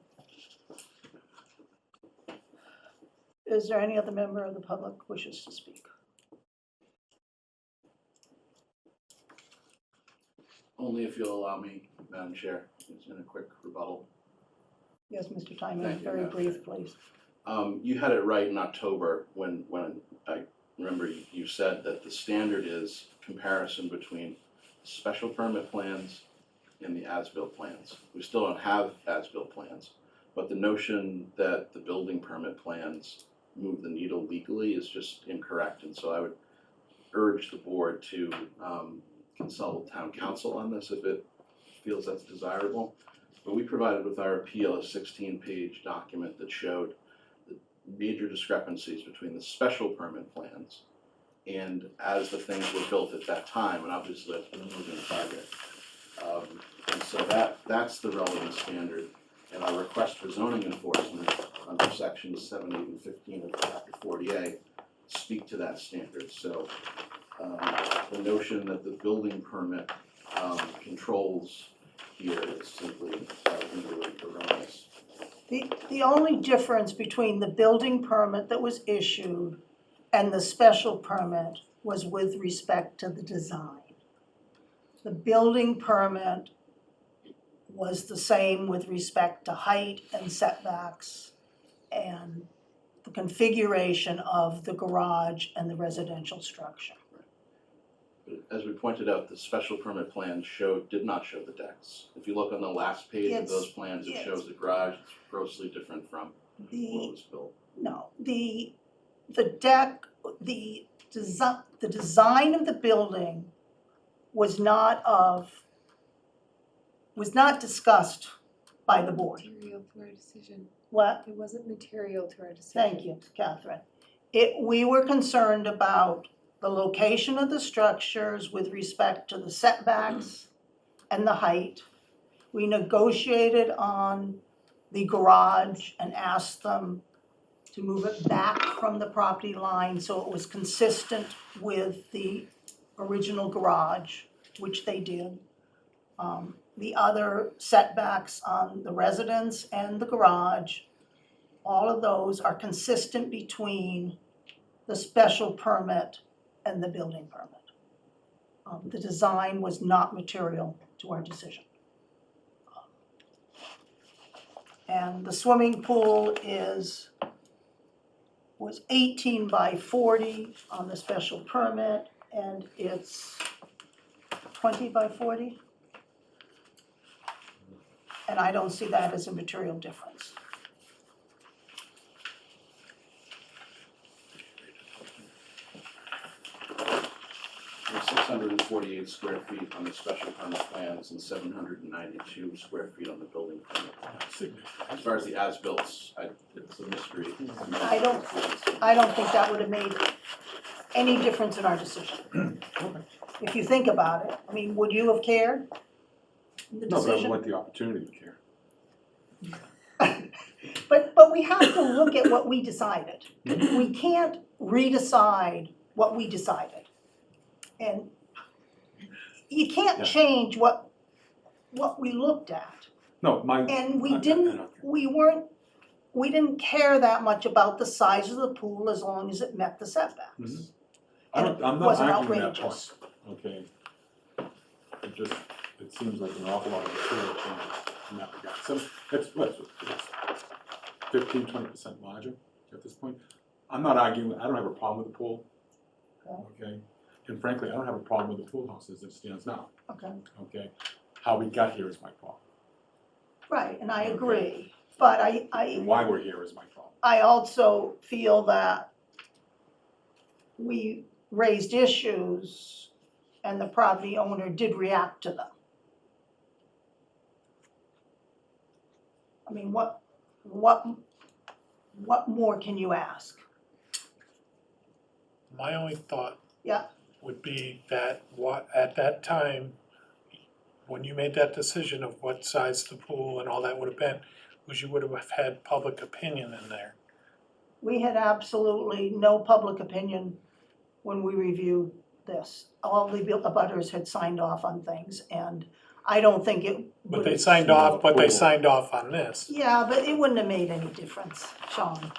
Speaker 1: Is there any other member of the public who wishes to speak?
Speaker 10: Only if you'll allow me, Madam Chair, it's in a quick rebuttal.
Speaker 1: Yes, Mr. Timon,
Speaker 10: Thank you,
Speaker 1: very
Speaker 10: Madam
Speaker 1: brief, please.
Speaker 10: You had it right in October when I remember you said that the standard is comparison between special permit plans and the as-built plans. We still don't have as-built plans, but the notion that the building permit plans move the needle legally is just incorrect. And so I would urge the board to consult with town council on this if it feels that's desirable. But we provided with our appeal a 16-page document that showed the major discrepancies between the special permit plans and as the things were built at that time, and obviously that's been a moving target. And so that's the relevant standard. And our request for zoning enforcement under sections 7, 8, and 15 of Chapter 40A speak to that standard. So the notion that the building permit controls here is simply legally erroneous.
Speaker 1: The only difference between the building permit that was issued and the special permit was with respect to the design. The building permit was the same with respect to height and setbacks and the configuration of the garage and the residential structure.
Speaker 10: But as we pointed out, the special permit plans did not show the decks. If you look on the last page of those plans, it shows the garage. It's grossly different from what was built.
Speaker 1: No, the deck, the design of the building was not discussed by the board.
Speaker 3: Material to our decision.
Speaker 1: What?
Speaker 3: It wasn't material to our decision.
Speaker 1: Thank you, Catherine. We were concerned about the location of the structures with respect to the setbacks and the height, We negotiated on the garage and asked them to move it back from the property line so it was consistent with the original garage, which they did. The other setbacks on the residence and the garage, all of those are consistent between the special permit and the building permit. The design was not material to our decision. And the swimming pool was 18 by 40 on the special permit, and it's 20 by 40. And I don't see that as a material difference.
Speaker 10: There's 648 square feet on the special permit plans and 792 square feet on the building permit. As far as the as-built, it's a mystery.
Speaker 1: I don't think that would have made any difference in our decision. If you think about it, I mean, would you have cared? The
Speaker 5: No, but I would
Speaker 1: decision?
Speaker 5: like the opportunity to care.
Speaker 1: But we have to look at what we decided. We can't redecide what we decided. And you can't
Speaker 5: Yeah.
Speaker 1: change what we looked at.
Speaker 5: No, my.
Speaker 1: And we
Speaker 5: I- I
Speaker 1: didn't,
Speaker 5: don't care.
Speaker 1: we didn't care that much about the size of the pool as long as it met the setbacks.
Speaker 5: Mhm.
Speaker 1: And
Speaker 5: I'm
Speaker 1: it
Speaker 5: not
Speaker 1: wasn't
Speaker 5: arguing that
Speaker 1: outrageous.
Speaker 5: point, okay? It seems like an awful lot of material changes in that regard. So it's 15-20% larger at this point. I'm not arguing, I don't have a problem with the pool, okay? And frankly, I don't have a problem with the pool house as it stands now,
Speaker 1: Okay,
Speaker 5: okay? How we got here is my problem,
Speaker 1: right, and I agree, but
Speaker 5: and why we're here is my problem.
Speaker 1: I also feel that we raised issues and the property owner did react to them. I mean, what more can you ask?
Speaker 9: My only thought
Speaker 1: Yeah.
Speaker 9: would be that at that time, when you made that decision of what size the pool and all that would have been, was you would have had public opinion in there.
Speaker 1: We had absolutely no public opinion when we reviewed this. All the abutters had signed off on things, and I don't think it
Speaker 9: But
Speaker 1: would
Speaker 9: they
Speaker 1: have.
Speaker 9: signed off, but they signed off on this.
Speaker 1: Yeah, but it wouldn't have made any difference, Sean.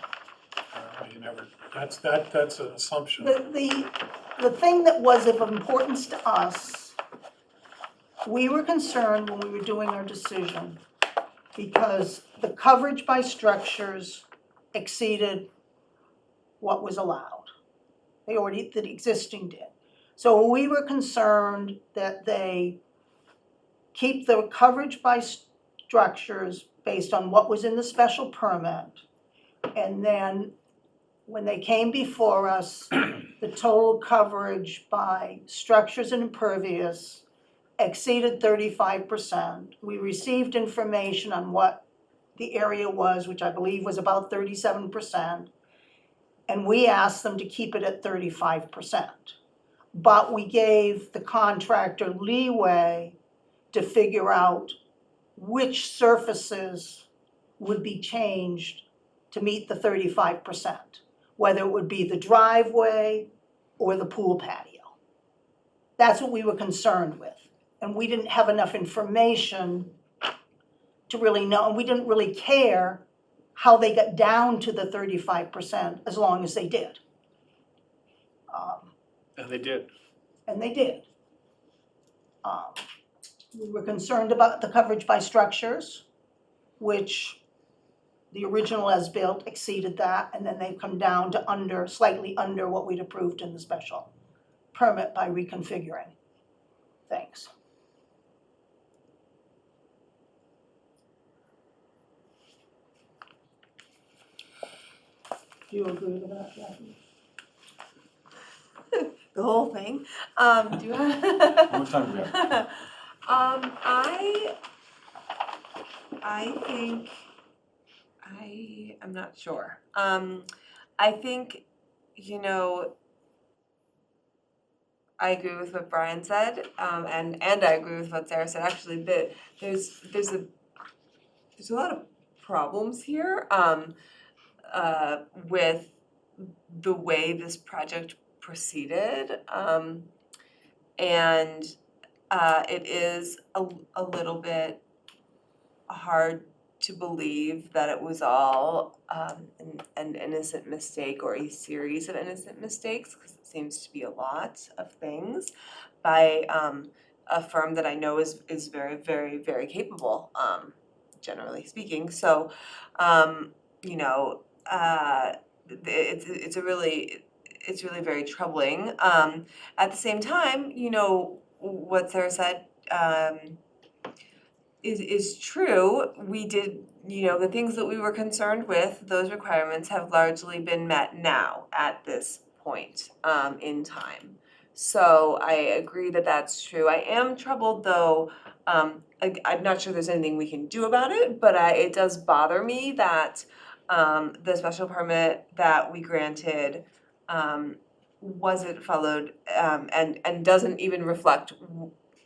Speaker 9: You never, that's an assumption.
Speaker 1: The thing that was of importance to us, we were concerned when we were doing our decision because the coverage by structures exceeded what was allowed. The existing did. So we were concerned that they keep the coverage by structures based on what was in the special permit. And then when they came before us, the total coverage by structures and impervious exceeded 35%. We received information on what the area was, which I believe was about 37%. And we asked them to keep it at 35%. But we gave the contractor leeway to figure out which surfaces would be changed to meet the 35%, whether it would be the driveway or the pool patio. That's what we were concerned with. And we didn't have enough information to really know, and we didn't really care how they got down to the 35% as long as they did.
Speaker 4: And they did.
Speaker 1: And they did. We were concerned about the coverage by structures, which the original as-built exceeded that, and then they've come down to slightly under what we'd approved in the special permit by reconfiguring things. Do you agree with that, Jackie?
Speaker 6: The whole thing. Do you
Speaker 5: How much time do we have?
Speaker 6: I think, I'm not sure. I think, I agree with what Brian said, and I agree with what Sarah said. Actually, there's a lot of problems here, with the way this project proceeded, and it is a little bit hard to believe that it was all an innocent mistake or a series of innocent mistakes, because it seems to be a lot of things by a firm that I know is very, very, very capable, generally speaking. So, you know, it's really very troubling. At the same time, you know, what Sarah said is true. We did, you know, the things that we were concerned with, those requirements have largely been met now at this point in time. So I agree that that's true. I am troubled though, I'm not sure there's anything we can do about it, but it does bother me that the special permit that we granted wasn't followed and doesn't even reflect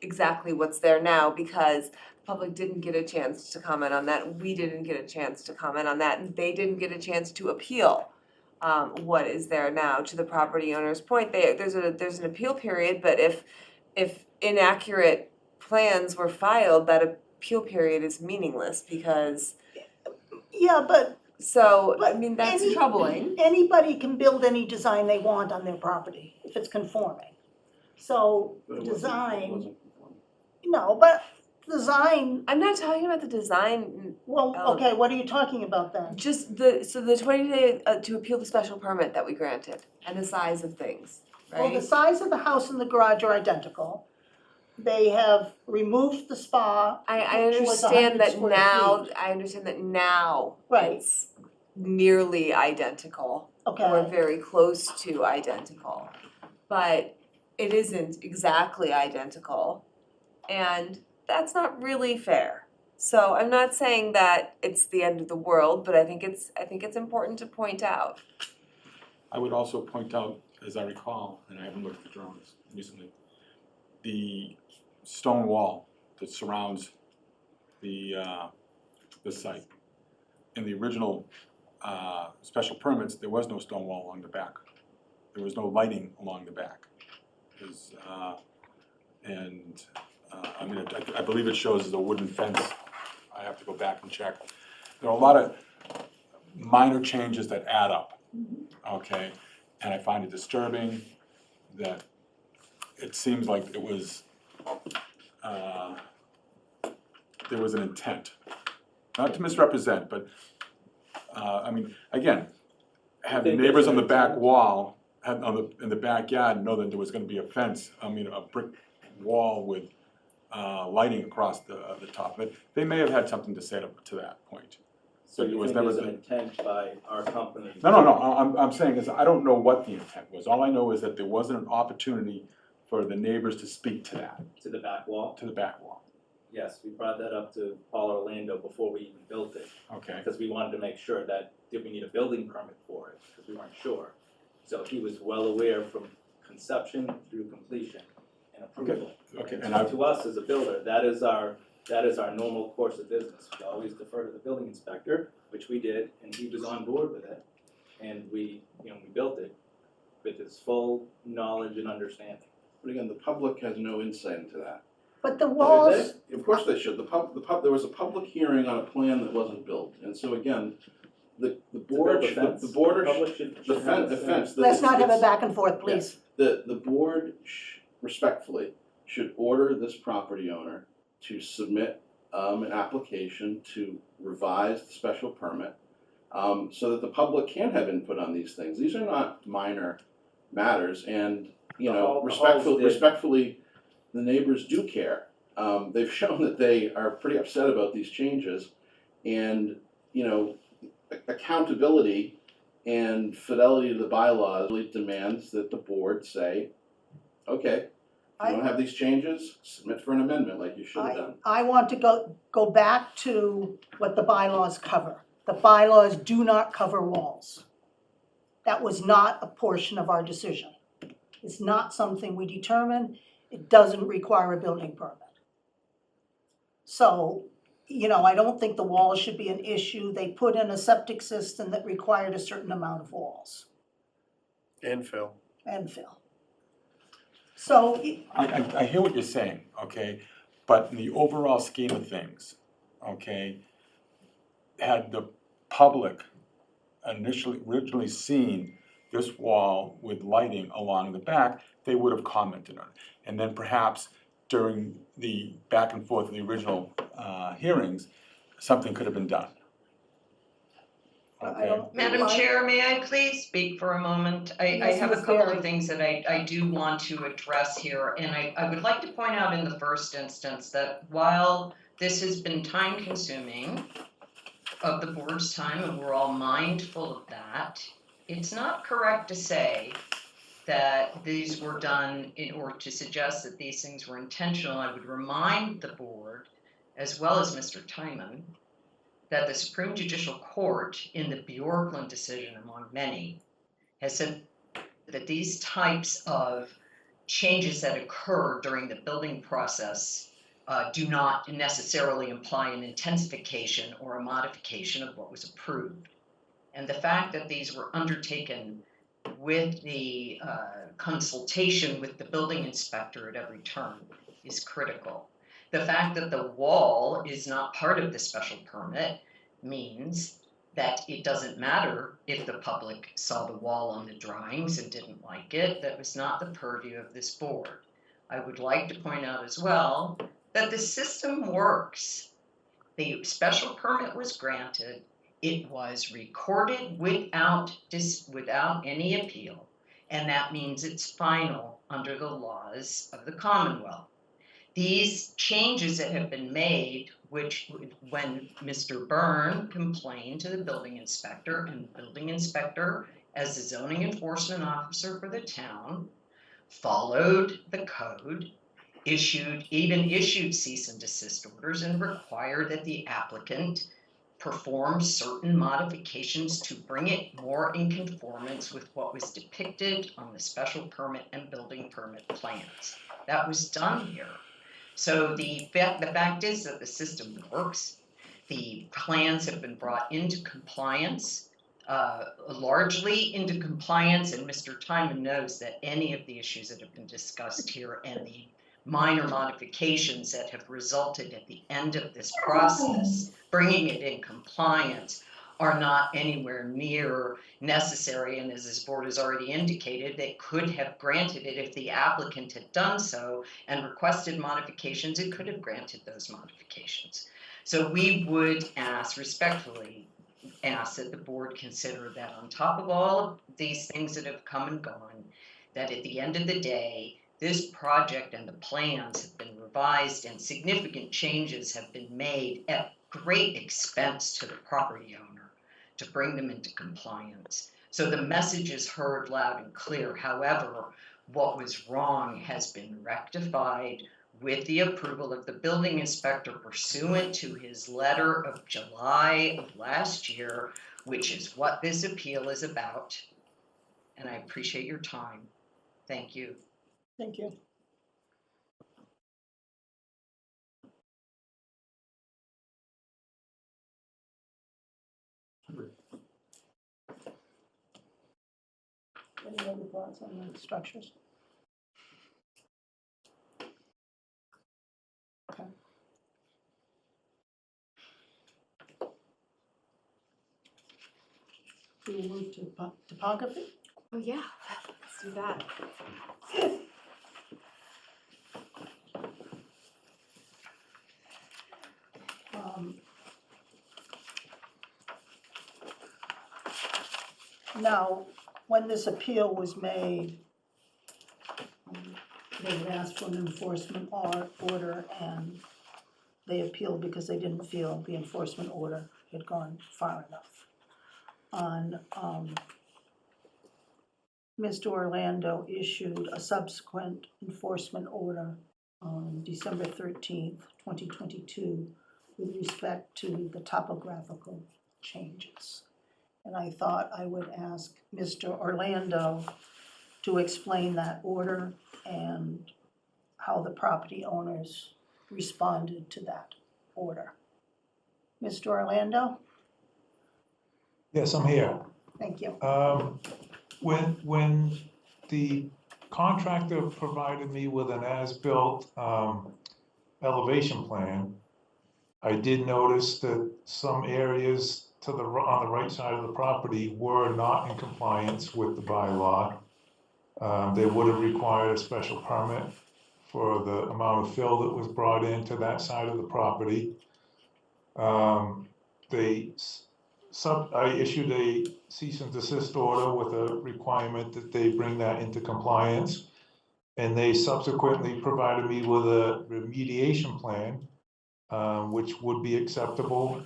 Speaker 6: exactly what's there now, because the public didn't get a chance to comment on that, we didn't get a chance to comment on that, and they didn't get a chance to appeal what is there now. To the property owner's point, there's an appeal period, but if inaccurate plans were filed, that appeal period is meaningless, because
Speaker 1: Yeah, but
Speaker 6: so, I mean, that's
Speaker 1: any-
Speaker 6: troubling.
Speaker 1: anybody can build any design they want on their property if it's conforming. So
Speaker 2: But it wasn't- it
Speaker 1: design,
Speaker 2: wasn't conforming.
Speaker 1: no, but design,
Speaker 6: I'm not talking about the design,
Speaker 1: well, okay, what are you talking about then?
Speaker 6: just the 20-day to appeal the special permit that we granted and the size of things,
Speaker 1: Well, the
Speaker 6: right?
Speaker 1: size of the house and the garage are identical. They have removed the spa.
Speaker 6: I
Speaker 1: which was
Speaker 6: understand
Speaker 1: 100
Speaker 6: that
Speaker 1: square
Speaker 6: now,
Speaker 1: feet.
Speaker 6: I understand that now
Speaker 1: Right.
Speaker 6: it's nearly identical or
Speaker 1: Okay,
Speaker 6: very close to identical. But it isn't exactly identical, and that's not really fair. So I'm not saying that it's the end of the world, but I think it's important to point out.
Speaker 5: I would also point out, as I recall, and I haven't looked at the drawings recently, the stone wall that surrounds the site. In the original special permits, there was no stone wall along the back. There was no lighting along the back. There's, I mean, I believe it shows as a wooden fence. I have to go back and check. There are a lot of minor changes that add up, okay? And I find it disturbing that it seems like it was, there was an intent, not to misrepresent, but, I mean, again, have
Speaker 7: think
Speaker 5: neighbors
Speaker 7: there's
Speaker 5: on the
Speaker 7: an
Speaker 5: back
Speaker 7: intent.
Speaker 5: wall, in the backyard, know that there was gonna be a fence, I mean, a brick wall with lighting across the top of it. They may have had something to say to that point.
Speaker 7: So
Speaker 5: But it
Speaker 7: you
Speaker 5: was
Speaker 7: think
Speaker 5: never
Speaker 7: there's an
Speaker 5: the-
Speaker 7: intent by our company?
Speaker 5: No, I'm saying is, I don't know what the intent was. All I know is that there wasn't an opportunity for the neighbors to speak to that,
Speaker 7: To the back wall?
Speaker 5: to the back wall,
Speaker 7: Yes, we brought that up to Paul Orlando before we even built it,
Speaker 5: okay?
Speaker 7: because we wanted to make sure that, did we need a building permit for it, because we weren't sure. So he was well aware from conception through completion and approval.
Speaker 5: Okay,
Speaker 7: And
Speaker 5: and I,
Speaker 7: to us as a builder, that is our normal course of business. We always defer to the building inspector, which we did, and he was on board with it. And we built it with his full knowledge and understanding.
Speaker 10: But again, the public has no insight into that.
Speaker 1: but the walls,
Speaker 10: Of course they should. There was a public hearing on a plan that wasn't built, and so again, the board,
Speaker 7: To build the fence,
Speaker 10: the board,
Speaker 7: public should
Speaker 10: the
Speaker 7: have
Speaker 10: fence,
Speaker 7: a
Speaker 10: the
Speaker 7: say.
Speaker 10: fence.
Speaker 1: let's not have a
Speaker 10: it's-
Speaker 1: back and forth, please.
Speaker 10: The board respectfully should order this property owner to submit an application to revise the special permit, so that the public can have input on these things. These are not minor matters, and, you
Speaker 7: The
Speaker 10: know,
Speaker 7: Halls did.
Speaker 10: respectfully, the neighbors do care. They've shown that they are pretty upset about these changes, and, you know, accountability and fidelity to the bylaws really demands that the board say, okay, if you wanna have these changes, submit for an amendment like you should have done.
Speaker 1: I want to go back to what the bylaws cover. The bylaws do not cover walls. That was not a portion of our decision. is not something we determine, it doesn't require a building permit. So, you know, I don't think the walls should be an issue. They put in a septic system that required a certain amount of walls
Speaker 4: And Phil.
Speaker 1: and fill. So,
Speaker 5: I hear what you're saying, okay, but in the overall scheme of things, okay, had the public originally seen this wall with lighting along the back, they would have commented on it. And then perhaps during the back and forth of the original hearings, something could have been done.
Speaker 1: I
Speaker 5: Okay,
Speaker 1: don't.
Speaker 13: Madam Chair, may I please speak for a moment? I
Speaker 1: Yes,
Speaker 13: have a
Speaker 1: Ms.
Speaker 13: couple
Speaker 1: Berry.
Speaker 13: of things that I do want to address here. And I would like to point out in the first instance that while this has been time consuming of the board's time, and we're all mindful of that, it's not correct to say that these were done or to suggest that these things were intentional. I would remind the board, as well as Mr. Timon, that the Supreme Judicial Court, in the Bjorklund decision among many, has said that these types of changes that occur during the building process do not necessarily imply an intensification or a modification of what was approved. And the fact that these were undertaken with the consultation with the building inspector at every turn is critical. The fact that the wall is not part of the special permit means that it doesn't matter if the public saw the wall on the drawings and didn't like it. That was not the purview of this board. I would like to point out as well that the system works. The special permit was granted. It was recorded without any appeal, and that means it's final under the laws of the Commonwealth. These changes that have been made, which when Mr. Byrne complained to the building inspector, and the building inspector, as the zoning enforcement officer for the town, followed the code, issued cease and desist orders, and required that the applicant perform certain modifications to bring it more in conformance with what was depicted on the special permit and building permit plans. That was done here. So the fact is that the system works. The plans have been brought into compliance, largely into compliance, and Mr. Timon knows that any of the issues that have been discussed here and the minor modifications that have resulted at the end of this process, bringing it in compliance, are not anywhere near necessary, and as this board has already indicated, they could have granted it if the applicant had done so and requested modifications. It could have granted those modifications. So we would respectfully ask that the board consider that on top of all of these things that have come and gone, that at the end of the day, this project and the plans have been revised and significant changes have been made at great expense to the property owner to bring them into compliance. So the message is heard loud and clear. However, what was wrong has been rectified with the approval of the building inspector pursuant to his letter of July of last year, which is what this appeal is about. And I appreciate your time. Thank you.
Speaker 1: Thank you. Any other thoughts on the structures? Okay. We will move to topography.
Speaker 3: Oh, yeah, let's do that.
Speaker 1: Now, when this appeal was made, they had asked for an enforcement order, and they appealed because they didn't feel the enforcement order had gone far enough. Mr. Orlando issued a subsequent enforcement order on December 13th, 2022, with respect to the topographical changes. And I thought I would ask Mr. Orlando to explain that order and how the property owners responded to that order. Mr. Orlando,
Speaker 11: Yes, I'm here.
Speaker 1: thank you.
Speaker 11: When the contractor provided me with an as-built, elevation plan, I did notice that some areas to the, on the right side of the property were not in compliance with the bylaw. They would have required a special permit for the amount of fill that was brought into that side of the property. I issued a cease and desist order with a requirement that they bring that into compliance. And they subsequently provided me with a remediation plan, which would be acceptable,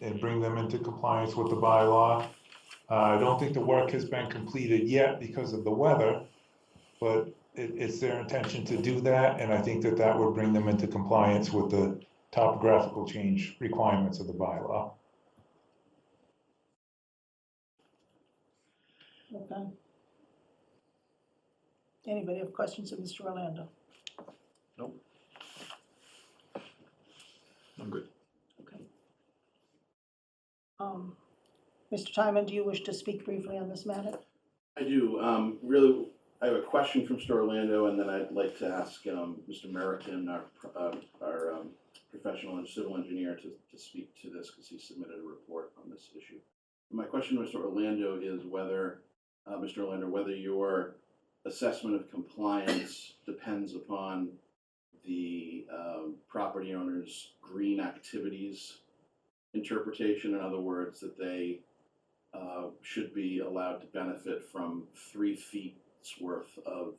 Speaker 11: and bring them into compliance with the bylaw. I don't think the work has been completed yet because of the weather, but it's their intention to do that, and I think that that would bring them into compliance with the topographical change requirements of the bylaw.
Speaker 1: Okay. Anybody have questions of Mr. Orlando?
Speaker 5: I'm good.
Speaker 1: Okay. Mr. Timon, do you wish to speak briefly on this matter?
Speaker 10: I do. Really, I have a question from Mr. Orlando, and then I'd like to ask Mr. Merrickin, our professional and civil engineer, to speak to this because he submitted a report on this issue. My question to Mr. Orlando is whether, Mr. Orlando, whether your assessment of compliance depends upon the property owner's green activities interpretation. In other words, that they should be allowed to benefit from 3 feet's worth of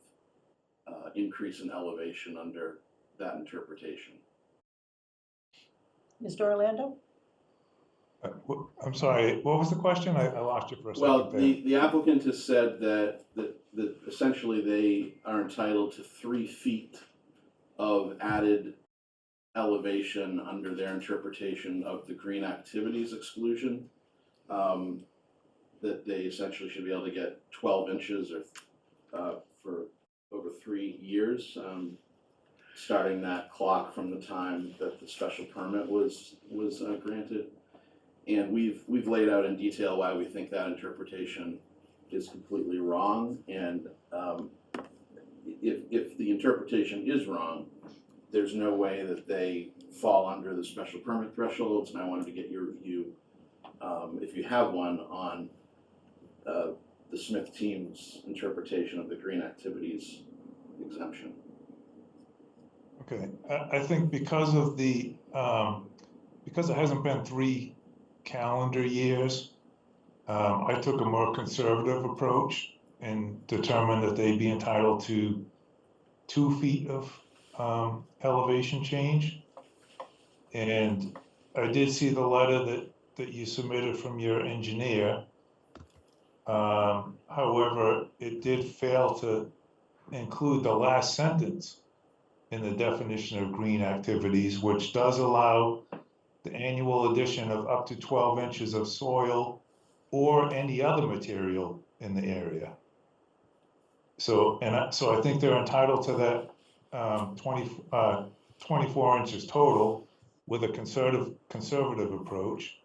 Speaker 10: increase in elevation under that interpretation.
Speaker 1: Mr. Orlando?
Speaker 11: I'm sorry, what was the question? I lost you for a second
Speaker 10: Well,
Speaker 11: there.
Speaker 10: the applicant has said that essentially they are entitled to 3 feet of added elevation under their interpretation of the green activities exclusion. That they essentially should be able to get 12 inches or for over 3 years, starting that clock from the time that the special permit was granted. And we've laid out in detail why we think that interpretation is completely wrong. And if the interpretation is wrong, there's no way that they fall under the special permit thresholds. And I wanted to get your review, if you have one, on the Smith team's interpretation of the green activities exemption.
Speaker 11: Okay, I think because of the, because it hasn't been 3 calendar years, I took a more conservative approach and determined that they'd be entitled to 2 feet of elevation change. And I did see the letter that you submitted from your engineer. However, it did fail to include the last sentence in the definition of green activities, which does allow the annual addition of up to 12 inches of soil or any other material in the area. So I think they're entitled to that 24 inches total with a conservative approach.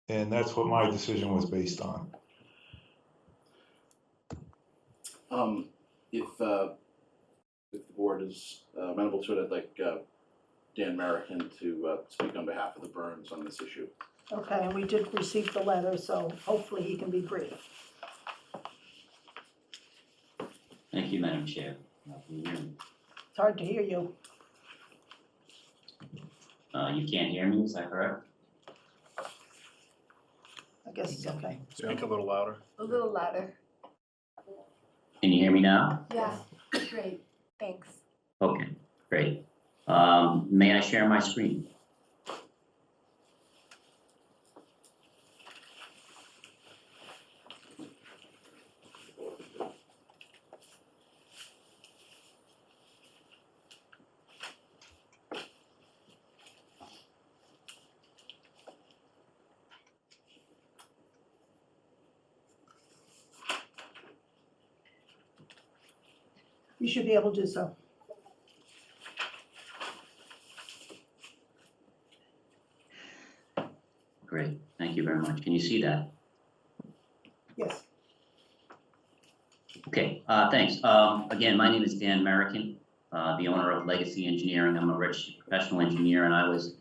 Speaker 11: And that's what my decision was based on.
Speaker 10: If the board is amenable to it, I'd like Dan Merrickin to speak on behalf of the Burns on this issue.
Speaker 1: Okay, and we did receive the letter, so hopefully he can be brief.
Speaker 14: Thank you, Madam Chair.
Speaker 1: It's hard to hear you.
Speaker 14: You can't hear me, is that correct?
Speaker 1: I guess it's okay.
Speaker 4: Speak a little louder.
Speaker 3: A little louder.
Speaker 14: Can you hear me now?
Speaker 3: Yeah, great, thanks.
Speaker 14: Okay, great. May I share my screen?
Speaker 1: You should be able to do so.
Speaker 14: Great, thank you very much. Can you see that?
Speaker 1: Yes.
Speaker 14: Okay, thanks. Again, my name is Dan Merrickin, the owner of Legacy Engineering. I'm a registered professional engineer, and I was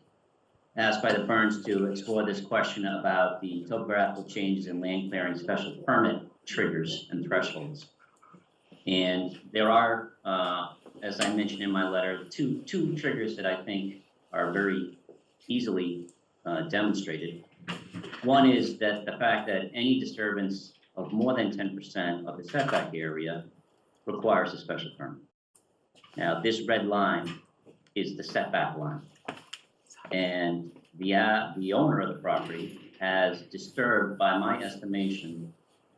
Speaker 14: asked by the Burns to explore this question about the topographical changes in land clearing special permit triggers and thresholds. And there are, as I mentioned in my letter, two triggers that I think are very easily demonstrated. One is that the fact that any disturbance of more than 10% of the setback area requires a special permit. Now, this red line is the setback line. And the owner of the property has disturbed, by my estimation,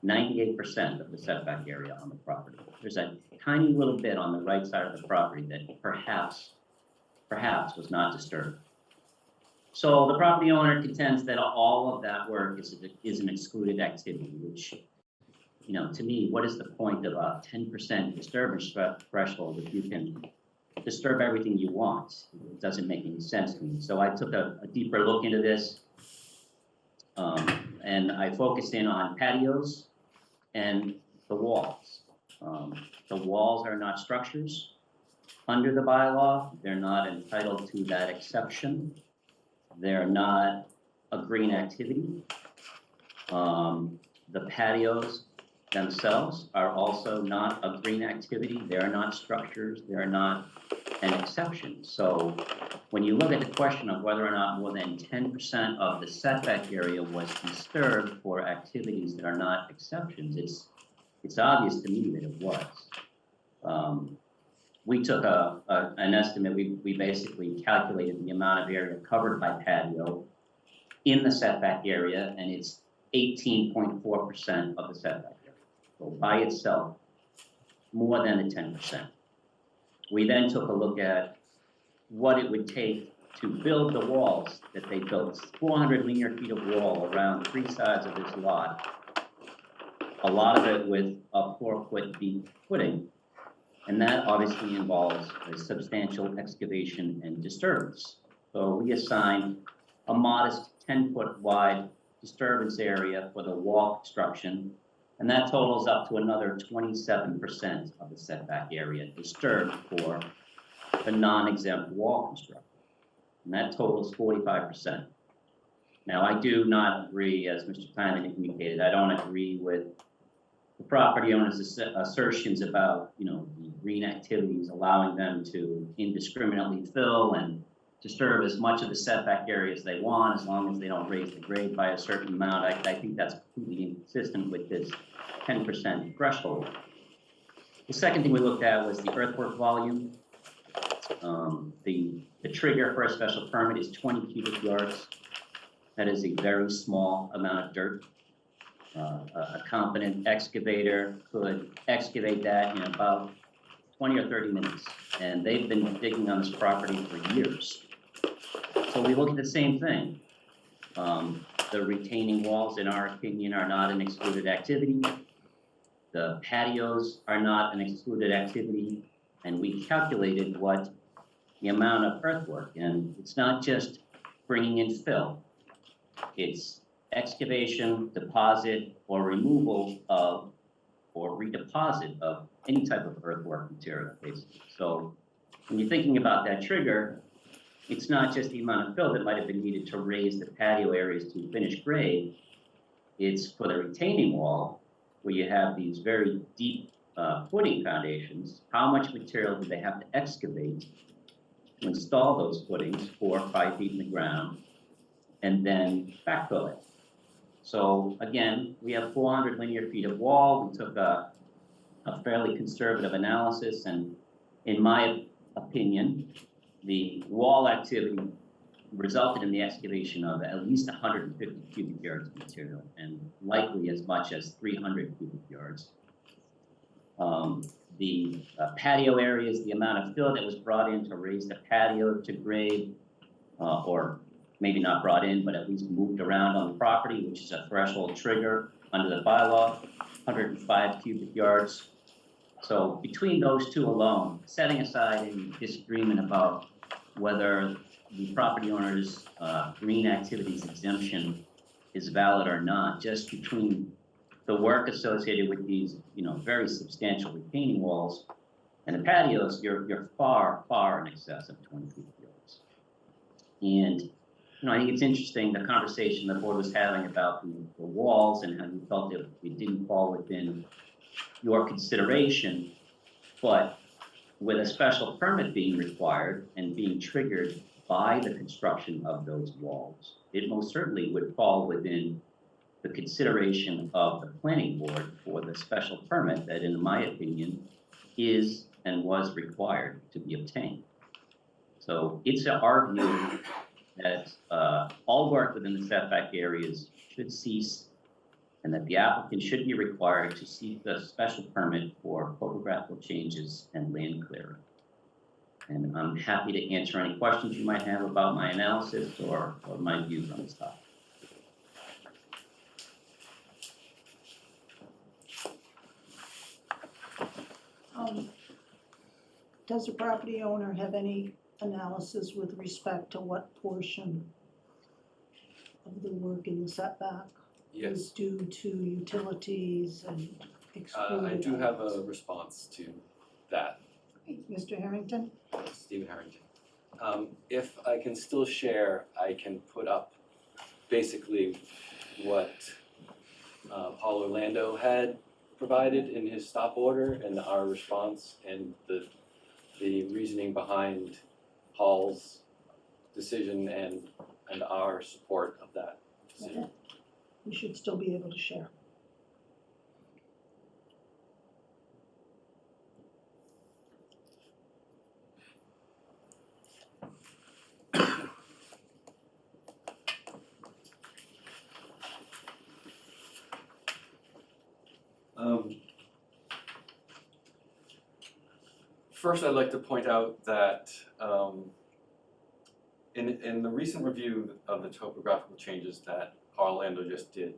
Speaker 14: 98% of the setback area on the property. There's a tiny little bit on the right side of the property that perhaps was not disturbed. So the property owner contends that all of that work is an excluded activity, which, you know, to me, what is the point of a 10% disturbance threshold if you can disturb everything you want? It doesn't make any sense to me. So I took a deeper look into this, and I focused in on patios and the walls. The walls are not structures under the bylaw. They're not entitled to that exception. They're not a green activity. The patios themselves are also not a green activity. They're not structures. They're not an exception. So when you look at the question of whether or not more than 10% of the setback area was disturbed for activities that are not exceptions, it's obvious to me that it was. We took an estimate. We basically calculated the amount of area covered by patio in the setback area, and it's 18.4% of the setback area. So by itself, more than the 10%. We then took a look at what it would take to build the walls that they built. 400 linear feet of wall around 3 sides of this lot. A lot of it with a 4-foot deep footing. And that obviously involves a substantial excavation and disturbance. So we assigned a modest 10-foot wide disturbance area for the wall construction, and that totals up to another 27% of the setback area disturbed for the non-exempt wall construction. And that totals 45%. Now, I do not agree, as Mr. Timon indicated, I don't agree with the property owner's assertions about, you know, the green activities, allowing them to indiscriminately fill and disturb as much of the setback area as they want, as long as they don't raise the grade by a certain amount. I think that's completely inconsistent with this 10% threshold. The second thing we looked at was the earthwork volume. The trigger for a special permit is 20 cubic yards. That is a very small amount of dirt. A competent excavator could excavate that in about 20 or 30 minutes. And they've been digging on this property for years. So we look at the same thing. The retaining walls, in our opinion, are not an excluded activity. The patios are not an excluded activity. And we calculated what the amount of earthwork, and it's not just bringing in fill. It's excavation, deposit, or removal of, or redeposit of any type of earthwork material, basically. So when you're thinking about that trigger, it's not just the amount of fill that might have been needed to raise the patio areas to finished grade. It's for the retaining wall, where you have these very deep footing foundations. How much material do they have to excavate to install those footings 4 or 5 feet in the ground, and then backfill it? So again, we have 400 linear feet of wall. We took a fairly conservative analysis, and in my opinion, the wall activity resulted in the excavation of at least 150 cubic yards of material, and likely as much as 300 cubic yards. The patio areas, the amount of fill that was brought in to raise the patio to grade, or maybe not brought in, but at least moved around on the property, which is a threshold trigger under the bylaw, 105 cubic yards. So between those two alone, setting aside any disagreement about whether the property owner's green activities exemption is valid or not, just between the work associated with these, very substantial retaining walls and the patios, you're far, far in excess of 20 feet of yields. And, I think it's interesting, the conversation the board was having about the walls and how you felt that it didn't fall within your consideration, but with a special permit being required and being triggered by the construction of those walls, it most certainly would fall within the consideration of the planning board for the special permit that, in my opinion, is and was required to be obtained. So it's our view that all work within the setback areas should cease, and that the applicant should be required to seek the special permit for topographical changes and land clearing. And I'm happy to answer any questions you might have about my analysis or my views on this topic.
Speaker 1: Does the property owner have any analysis with respect to what portion of the work in the setback is due to utilities and excluded?
Speaker 8: I do have a response to that,
Speaker 1: Mr. Harrington?
Speaker 8: Stephen Harrington. If I can still share, I can put up basically what Paul Orlando had provided in his stop order and our response and the reasoning behind Paul's decision and our support of that decision.
Speaker 1: Okay. You should still be able to share.
Speaker 8: First, I'd like to point out that in the recent review of the topographical changes that Paul Orlando just did,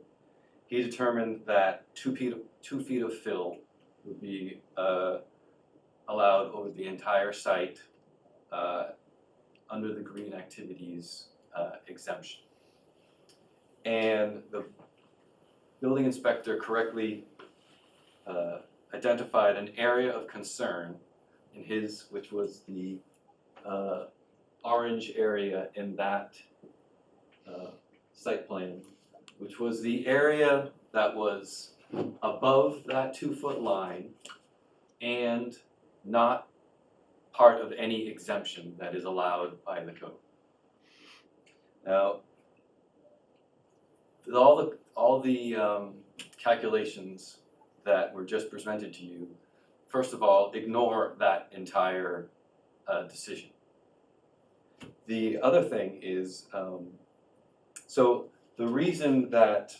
Speaker 8: he determined that 2 feet of fill would be allowed over the entire site under the green activities exemption. And the building inspector correctly identified an area of concern in his, which was the orange area in that site plan, which was the area that was above that 2-foot line and not part of any exemption that is allowed by the code. Now, all the calculations that were just presented to you, first of all, ignore that entire decision. The other thing is, so the reason that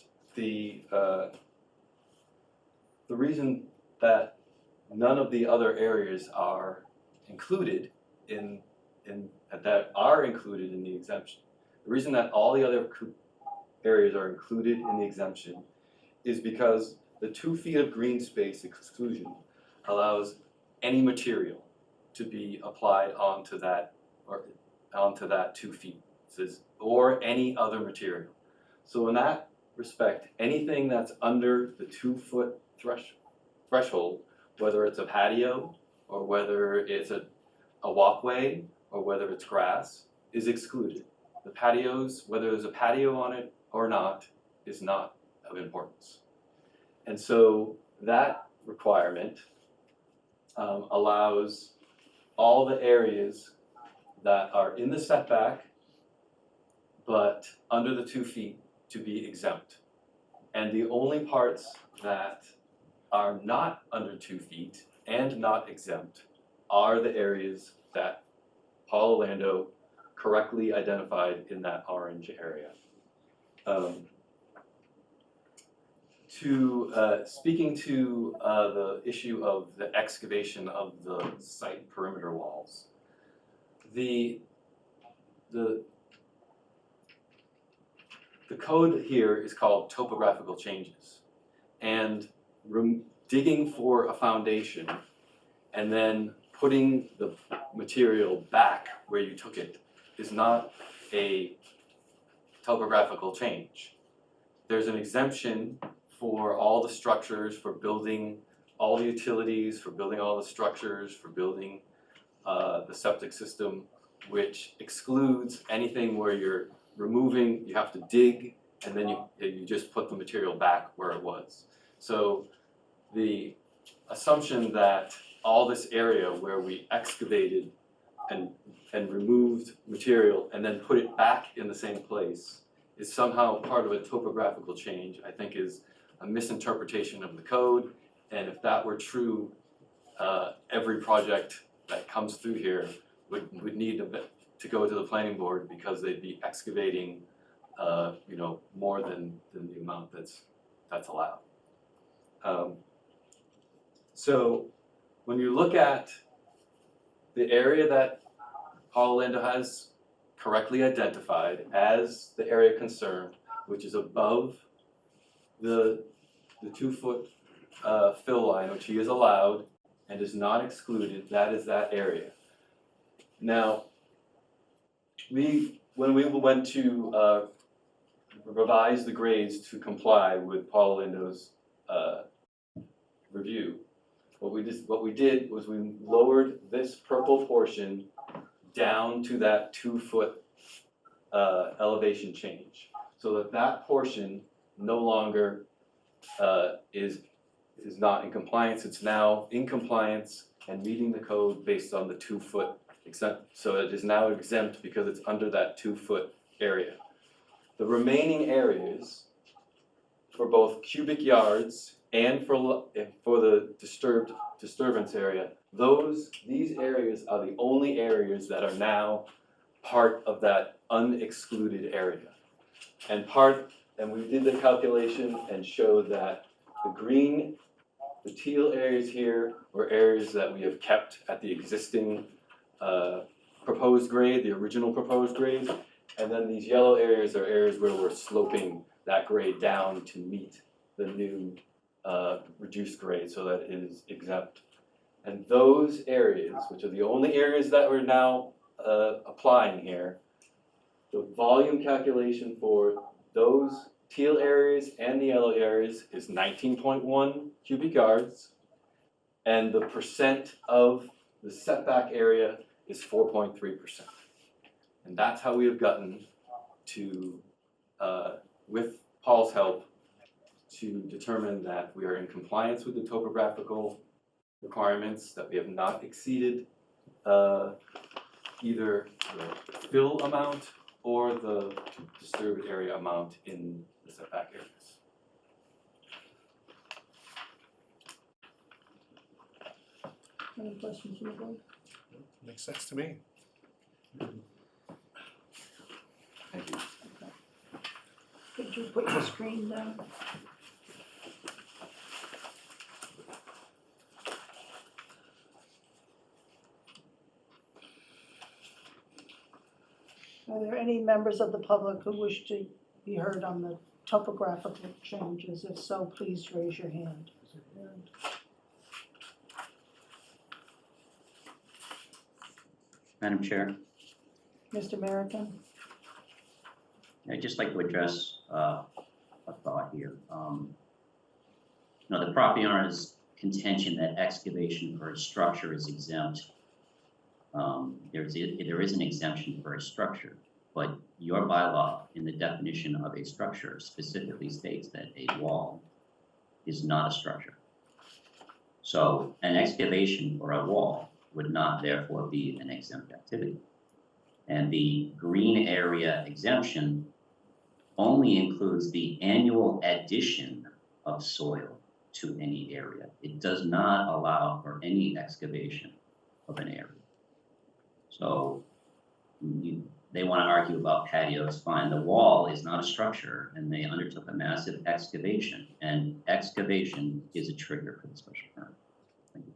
Speaker 8: none of the other areas are included in the exemption, the reason that all the other areas are included in the exemption is because the 2 feet of green space exclusion allows any material to be applied onto that 2 feet. It says, or any other material. So in that respect, anything that's under the 2-foot threshold, whether it's a patio or whether it's a walkway or whether it's grass, is excluded. The patios, whether there's a patio on it or not, is not of importance. And so that requirement allows all the areas that are in the setback but under the 2 feet to be exempt. And the only parts that are not under 2 feet and not exempt are the areas that Paul Orlando correctly identified in that orange area. Speaking to the issue of the excavation of the site perimeter walls, the code here is called topographical changes, and digging for a foundation and then putting the material back where you took it is not a topographical change. There's an exemption for all the structures, for building all the utilities, for building all the structures, for building the septic system, which excludes anything where you're removing, you have to dig, and then you just put the material back where it was. So the assumption that all this area where we excavated and removed material and then put it back in the same place is somehow part of a topographical change, I think is a misinterpretation of the code. And if that were true, every project that comes through here would need to go to the planning board because they'd be excavating, more than the amount that's allowed. So when you look at the area that Paul Orlando has correctly identified as the area concerned, which is above the 2-foot fill line, which he is allowed and is not excluded, that is that area. Now, when we went to revise the grades to comply with Paul Orlando's review, what we did was we lowered this purple portion down to that 2-foot elevation change, so that portion no longer is not in compliance. It's now in compliance and meeting the code based on the 2-foot exempt. So it is now exempt because it's under that 2-foot area. The remaining areas for both cubic yards and for the disturbance area, these areas are the only areas that are now part of that unexcluded area. And we did the calculation and showed that the teal areas here were areas that we have kept at the existing proposed grade, the original proposed grade. And then these yellow areas are areas where we're sloping that grade down to meet the new reduced grade so that it is exempt. And those areas, which are the only areas that we're now applying here, the volume calculation for those teal areas and the yellow areas is 19.1 cubic yards, and the percent of the setback area is 4.3%. And that's how we have gotten to, with Paul's help, to determine that we are in compliance with the topographical requirements, that we have not exceeded either the fill amount or the disturbed area amount in the setback areas.
Speaker 1: Any questions from the board?
Speaker 4: Makes sense to me.
Speaker 8: Thank you.
Speaker 1: Could you put your screen down? Are there any members of the public who wish to be heard on the topographical changes? If so, please raise your hand.
Speaker 14: Madam Chair,
Speaker 1: Mr. American?
Speaker 14: I'd just like to address a thought here. The property owner's contention that excavation for a structure is exempt. There is an exemption for a structure, but your bylaw in the definition of a structure specifically states that a wall is not a structure. So an excavation for a wall would not therefore be an exempt activity. And the green area exemption only includes the annual addition of soil to any area. It does not allow for any excavation of an area. So they want to argue about patios, fine. The wall is not a structure, and they undertook a massive excavation, and excavation is a trigger for the special permit.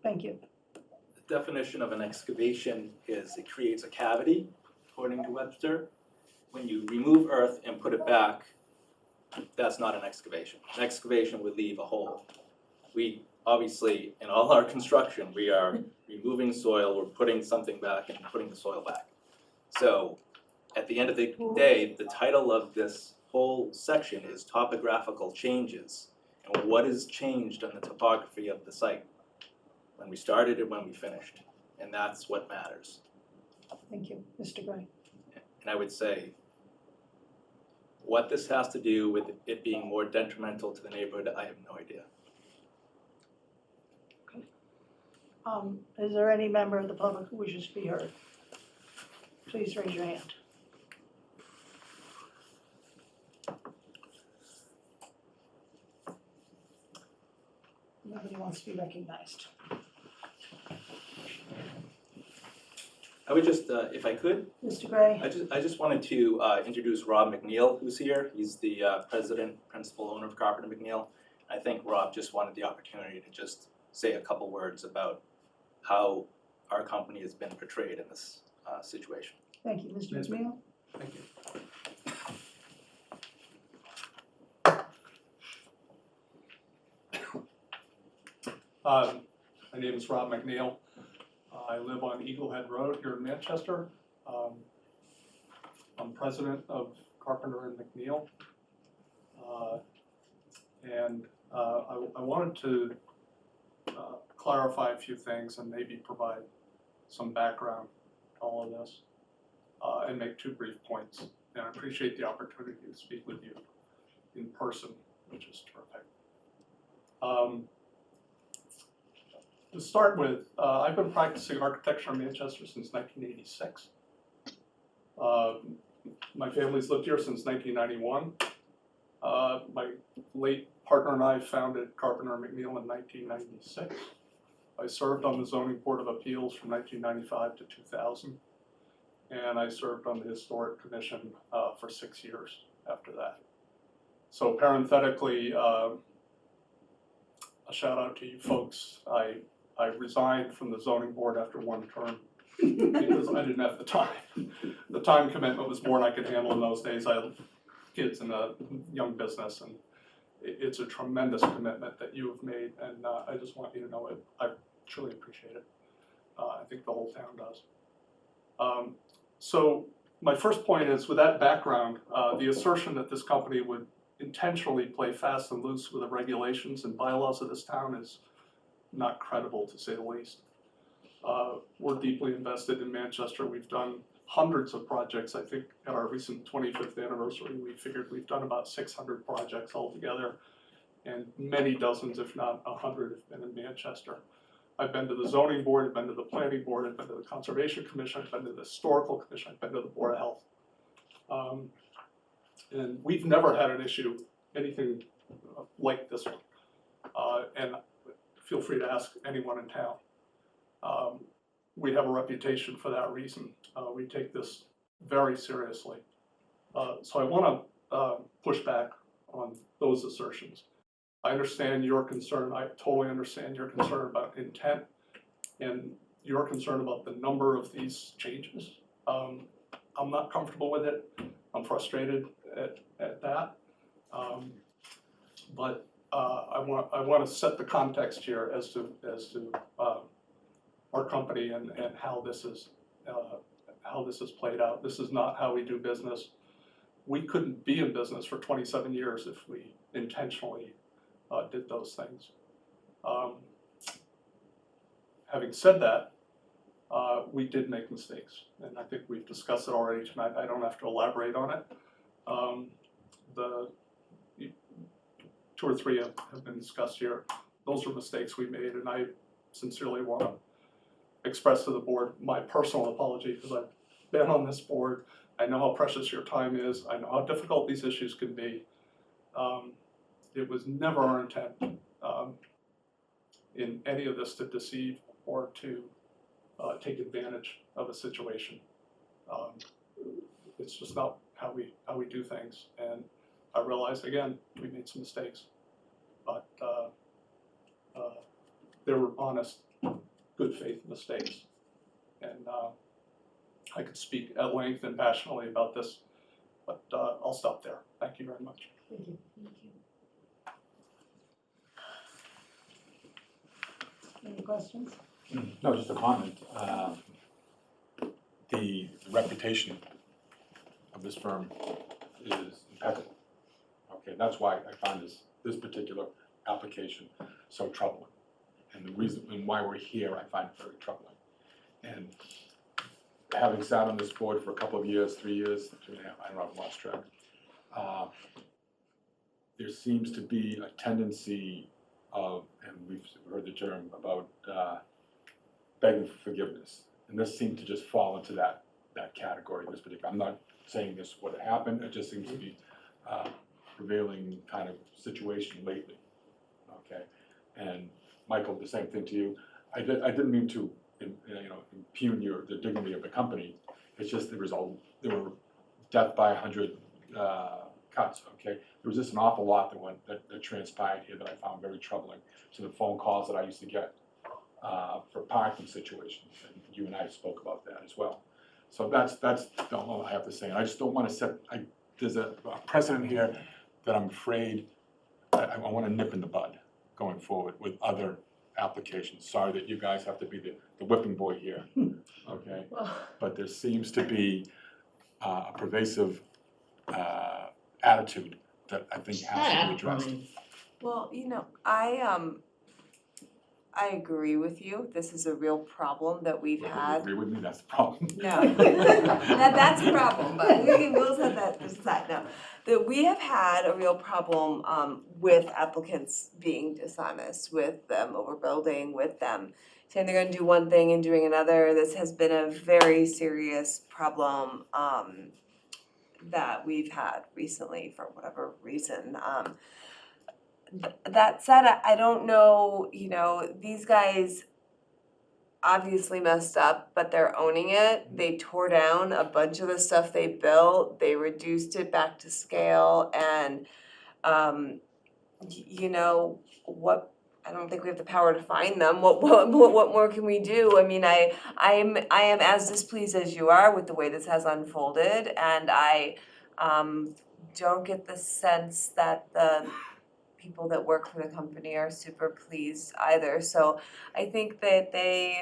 Speaker 1: Thank you.
Speaker 7: The definition of an excavation is it creates a cavity, according to Webster. When you remove earth and put it back, that's not an excavation. An excavation would leave a hole. We obviously, in all our construction, we are removing soil, we're putting something back and putting the soil back. So, at the end of the day, the title of this whole section is topographical changes. And what is changed on the topography of the site, when we started and when we finished, and that's what matters.
Speaker 1: Thank you, Mr. Gray.
Speaker 7: And I would say, what this has to do with it being more detrimental to the neighborhood, I have no idea.
Speaker 1: Is there any member of the public who wishes to be heard? Please raise your hand. Nobody wants to be recognized.
Speaker 7: I would just, if I could,
Speaker 1: Mr. Gray?
Speaker 7: I just wanted to introduce Rob McNeil, who's here. He's the president, principal owner of Carpenter McNeil. I think Rob just wanted the opportunity to just say a couple words about how our company has been portrayed in this situation.
Speaker 1: Thank you, Mr. McNeil.
Speaker 7: Thank you.
Speaker 15: My name is Rob McNeil. I live on Eaglehead Road here in Manchester. I'm president of Carpenter and McNeil. I wanted to clarify a few things and maybe provide some background to all of this and make two brief points. And I appreciate the opportunity to speak with you in person, which is terrific. To start with, I've been practicing architecture in Manchester since 1986. My family's lived here since 1991. My late partner and I founded Carpenter McNeil in 1996. I served on the Zoning Board of Appeals from 1995 to 2000. And I served on the Historic Commission for 6 years after that. So parenthetically, a shout out to you folks. I resigned from the zoning board after one term because I didn't have the time. The time commitment was more than I could handle in those days. I had kids and a young business, and it's a tremendous commitment that you have made, and I just want you to know it. I truly appreciate it. I think the whole town does. So my first point is, with that background, the assertion that this company would intentionally play fast and loose with the regulations and bylaws of this town is not credible, to say the least. We're deeply invested in Manchester. We've done hundreds of projects. I think at our recent 25th anniversary, we figured we've done about 600 projects altogether, and many dozens, if not 100, have been in Manchester. I've been to the zoning board, I've been to the planning board, I've been to the conservation commission, I've been to the historical commission, I've been to the board of health. And we've never had an issue, anything like this one. And feel free to ask anyone in town. We have a reputation for that reason. We take this very seriously. So I want to push back on those assertions. I understand your concern. I totally understand your concern about intent and your concern about the number of these changes. I'm not comfortable with it. I'm frustrated at that. But I want to set the context here as to our company and how this is played out. This is not how we do business. We couldn't be in business for 27 years if we intentionally did those things. Having said that, we did make mistakes, and I think we've discussed it already tonight. I don't have to elaborate on it. The two or three have been discussed here. Those are mistakes we made, and I sincerely want to express to the board my personal apology, because I've been on this board. I know how precious your time is. I know how difficult these issues can be. It was never our intent in any of this to deceive or to take advantage of a situation. It's just not how we do things. And I realize, again, we made some mistakes, but they were honest, good faith mistakes. And I could speak at length and passionately about this, but I'll stop there. Thank you very much.
Speaker 1: Thank you. questions?
Speaker 5: No, just a comment. The reputation of this firm is impeccable. Okay, that's why I find this particular application so troubling. And the reason, and why we're here, I find very troubling. And having sat on this board for a couple of years, 3 years, 2.5, I don't know, I've lost track. There seems to be a tendency of, and we've heard the term about begging for forgiveness. And this seemed to just fall into that category, this particular, I'm not saying this would have happened, it just seems to be prevailing kind of situation lately, okay? And Michael, the same thing to you. I didn't mean to, impugn the dignity of the company. It's just there were death by 100 cuts, okay? There was just an awful lot that transpired here that I found very troubling. So the phone calls that I used to get for parking situations, and you and I spoke about that as well. So that's all I have to say. And I just don't want to set, there's a precedent here that I'm afraid I want to nip in the bud going forward with other applications. Sorry that you guys have to be the whipping boy here, okay? But there seems to be a pervasive attitude that I think has to be addressed.
Speaker 6: Well, I agree with you. This is a real problem that we've
Speaker 5: Whether you
Speaker 6: had.
Speaker 5: agree with me, that's the problem.
Speaker 6: No, that's a problem, but we'll set that aside. No, that we have had a real problem with applicants being dishonest, with them overbuilding, with them saying they're gonna do one thing and doing another. This has been a very serious problem that we've had recently for whatever reason. That said, I don't know, these guys obviously messed up, but they're owning it. They tore down a bunch of the stuff they built, they reduced it back to scale, and what, I don't think we have the power to find them. What more can we do? I mean, I am as displeased as you are with the way this has unfolded, and I don't get the sense that the people that work for the company are super pleased either. So I think that they,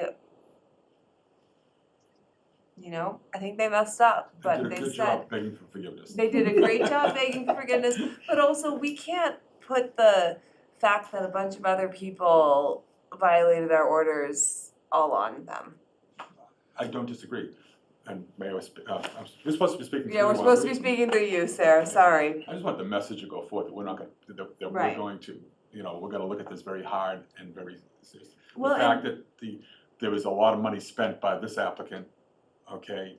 Speaker 6: I think they messed up, but
Speaker 5: They did a
Speaker 6: they
Speaker 5: good
Speaker 6: said
Speaker 5: job begging for forgiveness.
Speaker 6: they did a great job begging for forgiveness, but also we can't put the fact that a bunch of other people violated our orders all on them.
Speaker 5: I don't disagree. And may I, we're supposed to be speaking to you.
Speaker 6: Yeah, we're supposed to be speaking through you, Sarah, sorry.
Speaker 5: I just want the message to go forth that we're not going, that we're
Speaker 6: Right.
Speaker 5: going to, we're gonna look at this very hard and very seriously.
Speaker 6: Well,
Speaker 5: The fact that there was a lot of money spent by this applicant, okay,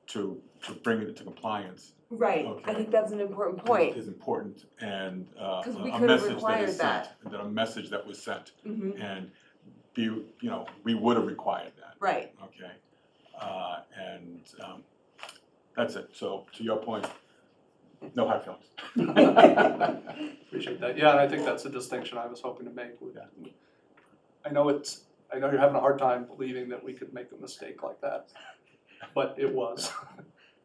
Speaker 5: to bring it into compliance.
Speaker 6: Right, I
Speaker 5: Okay.
Speaker 6: think that's an important point.
Speaker 5: Is important, and
Speaker 6: Because we
Speaker 5: a
Speaker 6: could have
Speaker 5: message that
Speaker 6: required
Speaker 5: is
Speaker 6: that.
Speaker 5: sent, that a message that was sent,
Speaker 6: Mhm.
Speaker 5: and we would have required that,
Speaker 6: Right.
Speaker 5: okay? That's it, so to your point, no hard feelings.
Speaker 15: Appreciate that. Yeah, and I think that's a distinction I was hoping to make. I know you're having a hard time believing that we could make a mistake like that, but it was.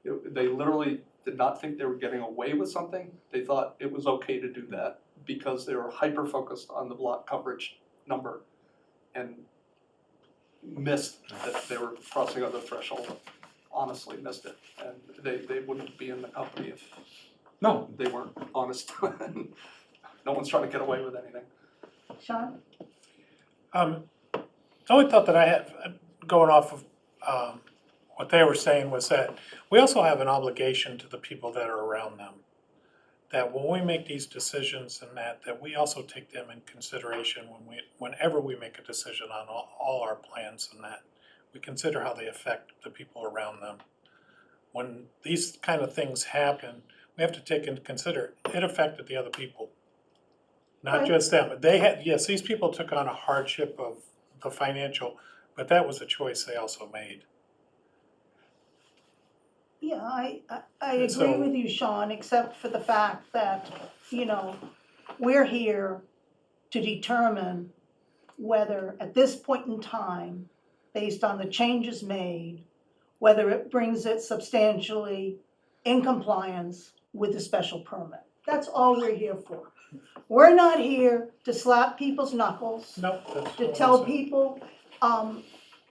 Speaker 15: They literally did not think they were getting away with something. They thought it was okay to do that because they were hyper-focused on the block coverage number and missed that they were crossing over the threshold. Honestly missed it, and they wouldn't be in the company if they weren't honest. No one's trying to get away with anything.
Speaker 1: Sean?
Speaker 9: The only thought that I had, going off of what they were saying, was that we also have an obligation to the people that are around them. That when we make these decisions and that we also take them in consideration whenever we make a decision on all our plans, and that we consider how they affect the people around them. When these kind of things happen, we have to take into consider it affected the other people, not
Speaker 1: Right.
Speaker 9: just them. They had, yes, these people took on a hardship of the financial, but that was a choice they also made.
Speaker 1: Yeah, I agree
Speaker 9: So-
Speaker 1: with you, Sean, except for the fact that, we're here to determine whether at this point in time, based on the changes made, whether it brings it substantially in compliance with the special permit. That's all we're here for. We're not here to slap people's knuckles,
Speaker 9: Nope, that's
Speaker 1: to
Speaker 9: what
Speaker 1: tell
Speaker 9: I'm saying.
Speaker 1: people,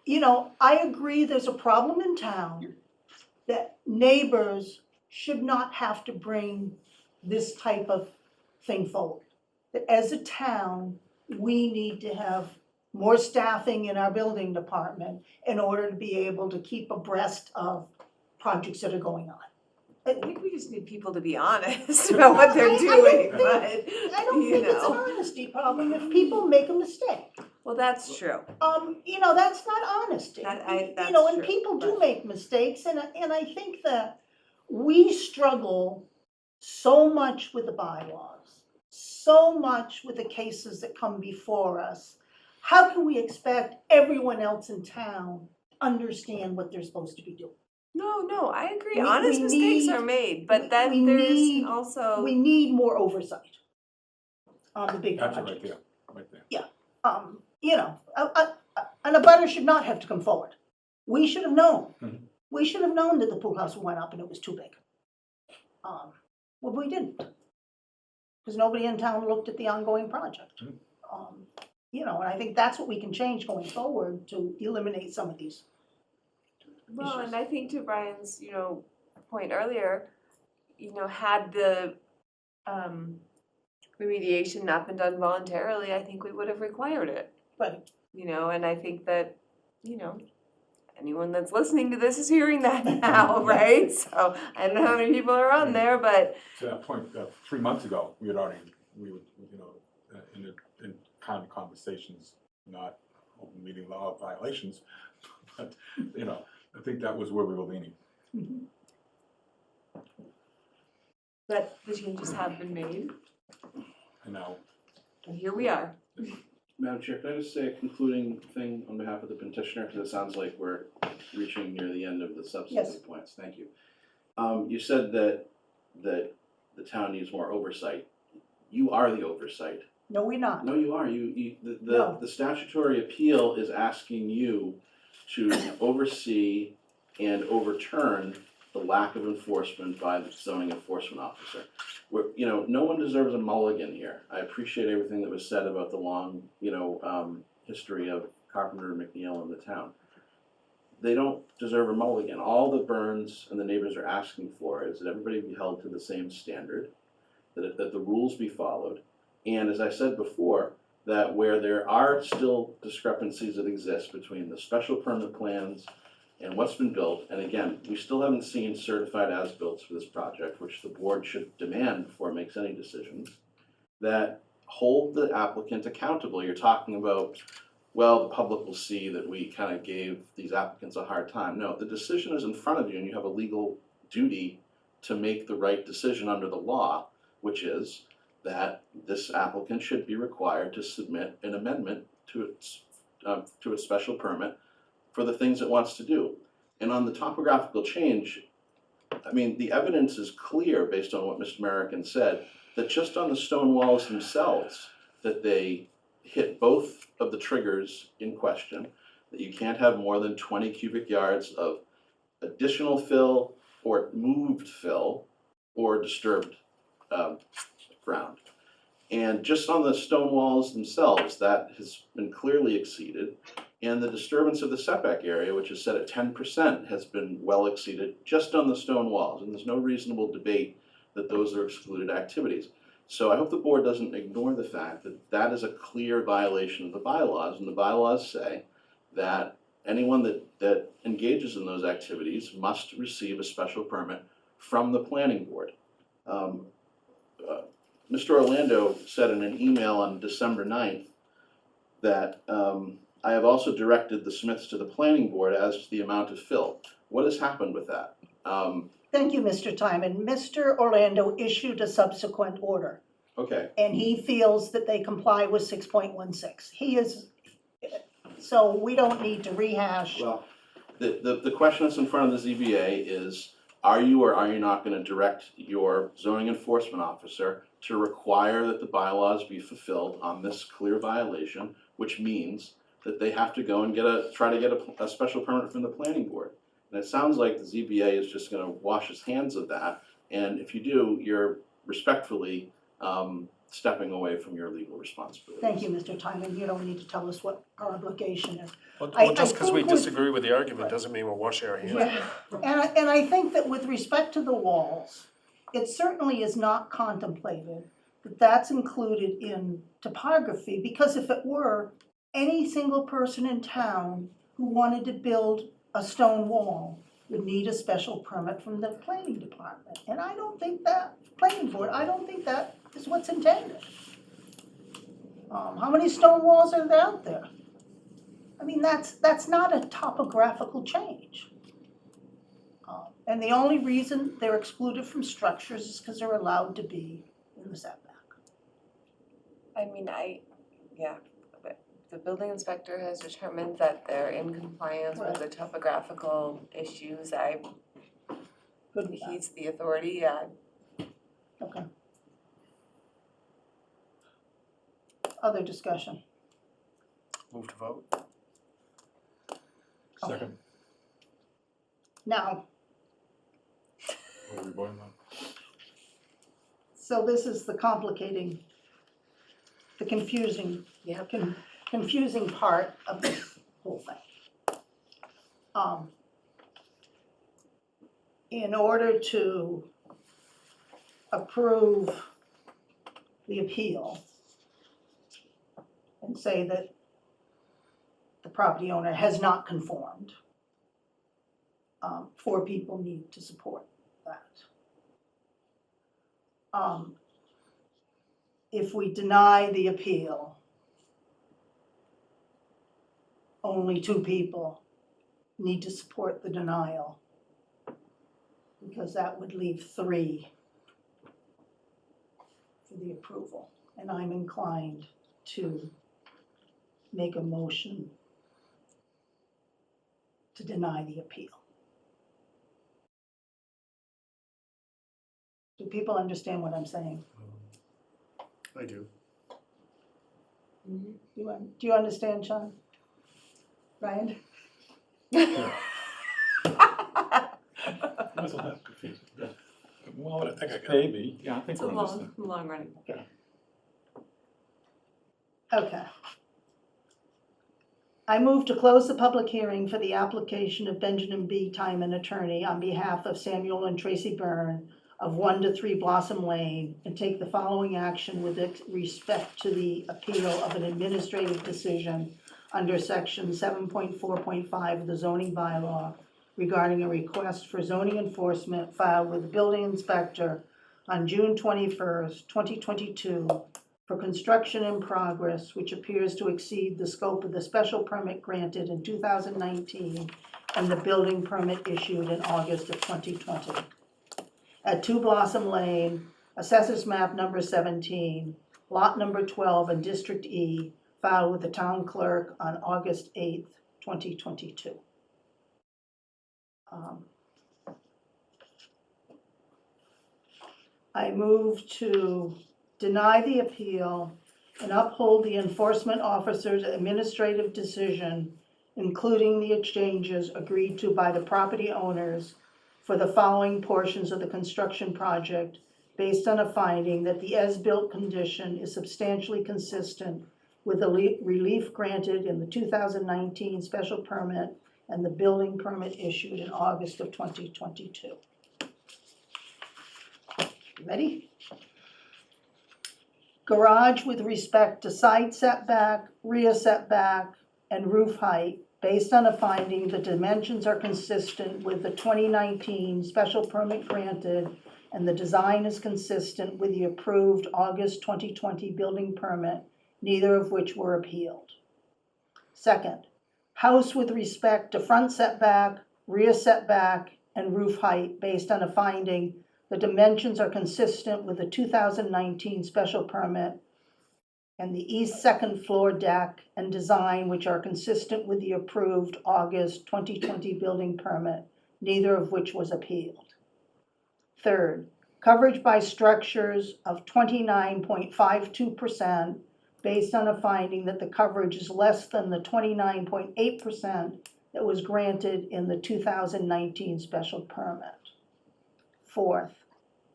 Speaker 1: you know, I agree there's a problem in town that neighbors should not have to bring this type of thing forward. That as a town, we need to have more staffing in our building department in order to be able to keep abreast of projects that are going on.
Speaker 6: I think we just need people to be honest about what they're doing, but,
Speaker 1: I don't
Speaker 6: you
Speaker 1: think it's an
Speaker 6: know.
Speaker 1: honesty problem if people make a mistake.
Speaker 6: Well, that's true.
Speaker 1: You know, that's not honesty.
Speaker 6: That's
Speaker 1: You know, and
Speaker 6: true,
Speaker 1: people do
Speaker 6: but-
Speaker 1: make mistakes, and I think that we struggle so much with the bylaws, so much with the cases that come before us. How can we expect everyone else in town to understand what they're supposed to be doing?
Speaker 6: No, I agree.
Speaker 1: We-
Speaker 6: Honest
Speaker 1: we
Speaker 6: mistakes
Speaker 1: need-
Speaker 6: are made,
Speaker 1: we-
Speaker 6: but then
Speaker 1: we
Speaker 6: there's
Speaker 1: need-
Speaker 6: also.
Speaker 1: We need more oversight on the big
Speaker 5: That's
Speaker 1: projects.
Speaker 5: it right there.
Speaker 1: You know, and a butter should not have to come forward. We should have known.
Speaker 5: Mhm.
Speaker 1: We should have known that the pool house went up and it was too big. Well, we didn't. Because nobody in town looked at the ongoing project. You know, and I think that's what we can change going forward to eliminate some of these.
Speaker 6: Well, and I think to Brian's, you know, point earlier, you know, had the remediation not been done voluntarily, I think we would have required it.
Speaker 1: Right.
Speaker 6: You know, and I think that, you know, anyone that's listening to this is hearing that now, right? So I don't know how many people are on there, but
Speaker 5: To that point, 3 months ago, we were, you know, in kind of conversations, not open meeting law violations, but, you know, I think that was where we were leaning.
Speaker 6: but the changes have been made,
Speaker 5: And now,
Speaker 6: and here we are.
Speaker 10: Madam Chair, can I just say a concluding thing on behalf of the petitioner, because it sounds like we're reaching near the end of the substantive points, thank you. You said that the town needs more oversight. You are the oversight.
Speaker 1: No, we're not.
Speaker 10: No, you are,
Speaker 1: No.
Speaker 10: the statutory appeal is asking you to oversee and overturn the lack of enforcement by the zoning enforcement officer. You know, no one deserves a mulligan here. I appreciate everything that was said about the long, you know, history of Carpenter and McNeil in the town. They don't deserve a mulligan. All that Burns and the neighbors are asking for is that everybody be held to the same standard, that the rules be followed, and as I said before, that where there are still discrepancies that exist between the special permit plans and what's been built, and again, we still haven't seen certified as-built for this project, which the board should demand before it makes any decisions, that hold the applicant accountable. You're talking about, well, the public will see that we kind of gave these applicants a hard time. No, the decision is in front of you, and you have a legal duty to make the right decision under the law, which is that this applicant should be required to submit an amendment to its special permit for the things it wants to do. And on the topographical change, I mean, the evidence is clear based on what Mr. Merrickin said, that just on the stone walls themselves, that they hit both of the triggers in question, that you can't have more than 20 cubic yards of additional fill or moved fill or disturbed ground. And just on the stone walls themselves, that has been clearly exceeded. And the disturbance of the setback area, which is set at 10%, has been well exceeded just on the stone walls. And there's no reasonable debate that those are excluded activities. So I hope the board doesn't ignore the fact that that is a clear violation of the bylaws. And the bylaws say that anyone that engages in those activities must receive a special permit from the planning board. Mr. Orlando said in an email on December 9th that I have also directed the Smiths to the planning board as to the amount of fill. What has happened with that?
Speaker 1: Thank you, Mr. Timon. Mr. Orlando issued a subsequent order,
Speaker 10: Okay,
Speaker 1: and he feels that they comply with 6.16. He is, so we don't need to rehash.
Speaker 10: well, the question that's in front of the ZBA is, are you or are you not going to direct your zoning enforcement officer to require that the bylaws be fulfilled on this clear violation, which means that they have to go and try to get a special permit from the planning board? And it sounds like the ZBA is just going to wash its hands of that. And if you do, you're respectfully, stepping away from your legal responsibilities.
Speaker 1: Thank you, Mr. Timon, you don't need to tell us what our obligation is.
Speaker 4: Well,
Speaker 1: I
Speaker 4: just because we
Speaker 1: think with-
Speaker 4: disagree with the argument doesn't mean we're washing our hands.
Speaker 1: Yeah. And I think that with respect to the walls, it certainly is not contemplated that that's included in topography, because if it were, any single person in town who wanted to build a stone wall would need a special permit from the planning department. And I don't think that, planning board, I don't think that is what's intended. How many stone walls are there out there? I mean, that's not a topographical change. And the only reason they're excluded from structures is because they're allowed to be in the setback.
Speaker 6: I mean, but the building inspector has determined that they're in compliance with the topographical issues.
Speaker 1: Good with that.
Speaker 6: He's the authority, yeah.
Speaker 1: Okay. Other discussion?
Speaker 4: Move to vote.
Speaker 5: Second,
Speaker 1: Now,
Speaker 5: what are we voting on?
Speaker 1: so this is the complicating, the confusing, confusing part of this whole thing. In order to approve the appeal and say that the property owner has not conformed, 4 people need to support that. If we deny the appeal, only 2 people need to support the denial, because that would leave 3 for the approval. And I'm inclined to make a motion to deny the appeal. Do people understand what I'm saying?
Speaker 4: I do.
Speaker 1: Do you understand, Sean? Ryan?
Speaker 5: That's a little confusing.
Speaker 9: Well, I think I got it.
Speaker 5: Maybe, yeah, I think
Speaker 6: It's a
Speaker 5: we're understanding.
Speaker 6: long run.
Speaker 1: Okay. I move to close the public hearing for the application of Benjamin B. Timon, attorney, on behalf of Samuel and Tracy Byrne of 1 to 3 Blossom Lane, and take the following action with respect to the appeal of an administrative decision under section 7.4.5 of the zoning bylaw regarding a request for zoning enforcement filed with the building inspector on June 21st, 2022 for construction in progress which appears to exceed the scope of the special permit granted in 2019 and the building permit issued in August of 2020. At 2 Blossom Lane, Assessors Map number 17, Lot number 12 in District E, filed with the town clerk on August 8th, 2022. I move to deny the appeal and uphold the enforcement officer's administrative decision, including the exchanges agreed to by the property owners for the following portions of the construction project, based on a finding that the as-built condition is substantially consistent with the relief granted in the 2019 special permit and the building permit issued in August of 2022. Ready? Garage with respect to side setback, rear setback, and roof height, based on a finding the dimensions are consistent with the 2019 special permit granted and the design is consistent with the approved August 2020 building permit, neither of which were appealed. Second, house with respect to front setback, rear setback, and roof height, based on a finding the dimensions are consistent with the 2019 special permit and the east second floor deck and design which are consistent with the approved August 2020 building permit, neither of which was appealed. Third, coverage by structures of 29.52% based on a finding that the coverage is less than the 29.8% that was granted in the 2019 special permit. Fourth,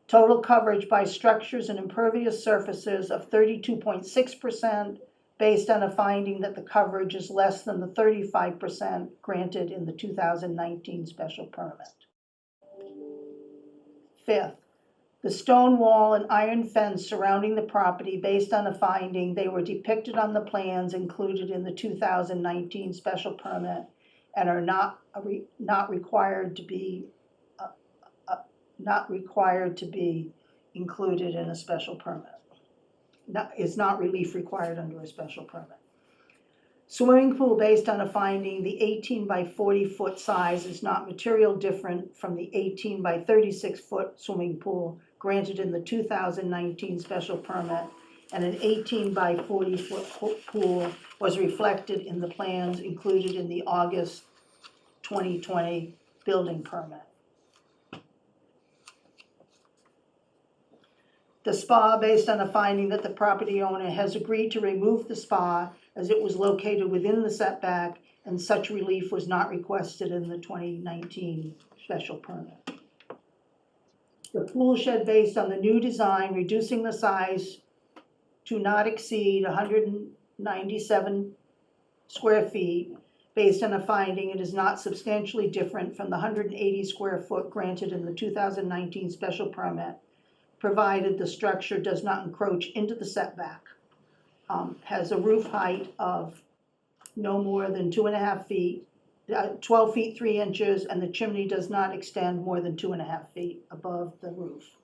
Speaker 1: Total coverage by structures and impervious surfaces of 32.6%, based on a finding that the coverage is less than the 35% granted in the 2019 special permit. Fifth, the stone wall and iron fence surrounding the property, based on a finding they were depicted on the plans included in the 2019 special permit and are not required to be included in a special permit. Is not relief required under a special permit. Swimming pool, based on a finding the 18 by 40 foot size is not material different from the 18 by 36 foot swimming pool granted in the 2019 special permit, and an 18 by 40 foot pool was reflected in the plans included in the August 2020 building permit. The spa, based on a finding that the property owner has agreed to remove the spa as it was located within the setback and such relief was not requested in the 2019 special permit. The pool shed, based on the new design, reducing the size to not exceed 197 square feet, based on a finding it is not substantially different from the 180 square foot granted in the 2019 special permit, provided the structure does not encroach into the setback, has a roof height of no more than 2.5 feet, 12 feet 3 inches, and the chimney does not extend more than 2.5 feet above the roof.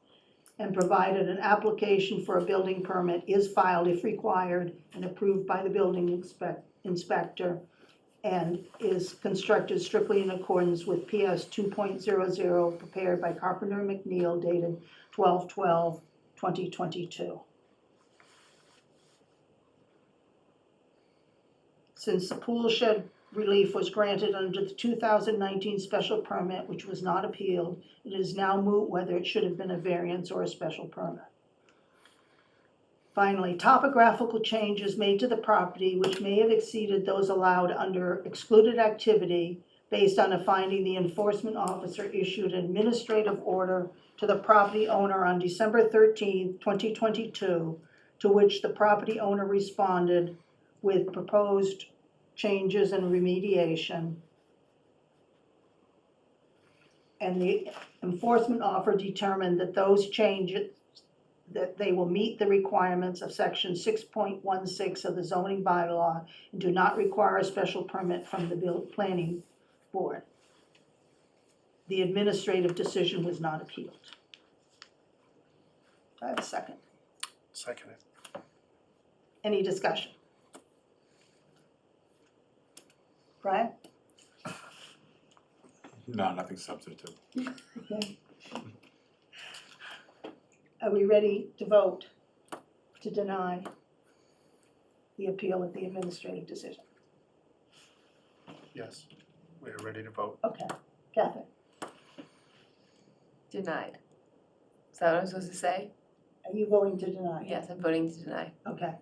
Speaker 1: And provided an application for a building permit is filed if required and approved by the building inspector, and is constructed strictly in accordance with PS 2.00 prepared by Carpenter and McNeil dated 12/12/2022. Since the pool shed relief was granted under the 2019 special permit, which was not appealed, it is now moot whether it should have been a variance or a special permit. Finally, topographical changes made to the property which may have exceeded those allowed under excluded activity, based on a finding the enforcement officer issued an administrative order to the property owner on December 13, 2022, to which the property owner responded with proposed changes and remediation. And the enforcement officer determined that those changes, that they will meet the requirements of section 6.16 of the zoning bylaw and do not require a special permit from the planning board. The administrative decision was not appealed. Do I have a second?
Speaker 4: Seconded.
Speaker 1: Any discussion? Brian?
Speaker 5: No, nothing substantive.
Speaker 1: Okay. Are we ready to vote to deny the appeal of the administrative decision?
Speaker 4: Yes, we are ready to vote.
Speaker 1: Okay, Catherine,
Speaker 3: Denied. Is that what I'm supposed to say?
Speaker 1: are you voting to deny?
Speaker 3: Yes, I'm voting to deny.
Speaker 1: Okay.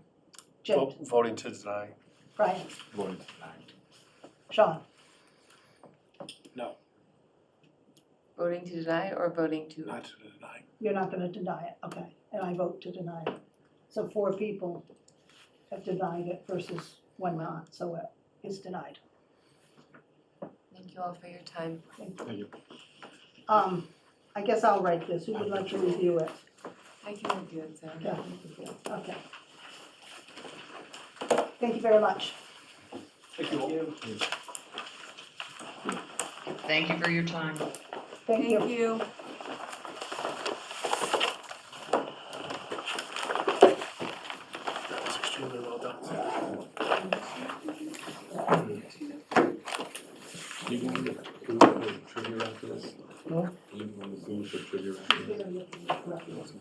Speaker 1: Jim,
Speaker 4: Voting to deny.
Speaker 1: Brian,
Speaker 5: Voting to deny.
Speaker 1: Sean,
Speaker 3: Voting to deny or voting to?
Speaker 10: Not to deny.
Speaker 1: you're not gonna deny it, okay, and I vote to deny it. So 4 people have denied it versus 1 not, so it is denied.
Speaker 3: Thank you all for your time.
Speaker 5: Thank you.
Speaker 1: I guess I'll write this, who would like to review it?
Speaker 3: I can review it, Sarah.
Speaker 1: Catherine, okay. Thank you very much.
Speaker 15: Thank you all.
Speaker 13: Thank you for your time.
Speaker 1: Thank you.
Speaker 3: Thank you.
Speaker 4: That's extremely well done.
Speaker 5: Do you want to do trivia after this?
Speaker 1: No.
Speaker 5: Do you want to do trivia after this?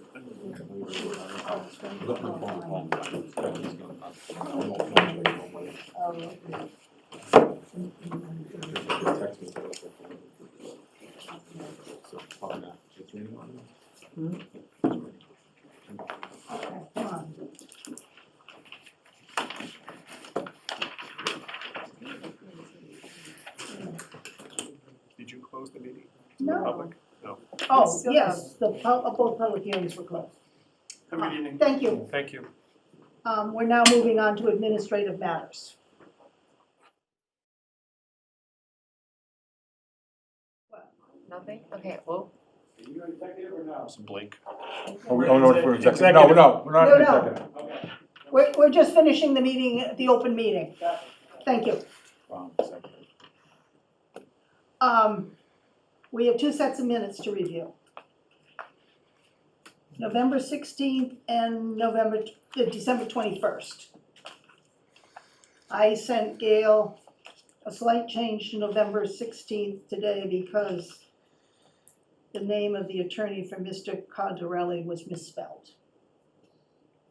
Speaker 5: Look my phone home. Text me. So, probably not. It's raining on me.
Speaker 1: Okay, come on.
Speaker 4: Did you close the meeting?
Speaker 1: No.
Speaker 4: Public? No.
Speaker 1: Oh,
Speaker 6: still
Speaker 1: yes, both public hearings were closed.
Speaker 15: Have a good evening.
Speaker 1: Thank you.
Speaker 4: Thank you.
Speaker 1: We're now moving on to administrative matters.
Speaker 3: Nothing? Okay, well,
Speaker 4: It's a blink.
Speaker 5: Oh, no, for executive, no, we're not
Speaker 1: No,
Speaker 5: in
Speaker 1: no.
Speaker 5: executive.
Speaker 1: We're just finishing the meeting, the open meeting. Thank you.
Speaker 5: Executive.
Speaker 1: We have two sets of minutes to review. November 16th and December 21st. I sent Gail a slight change to November 16th today because the name of the attorney for Mr. Cardarelli was misspelled.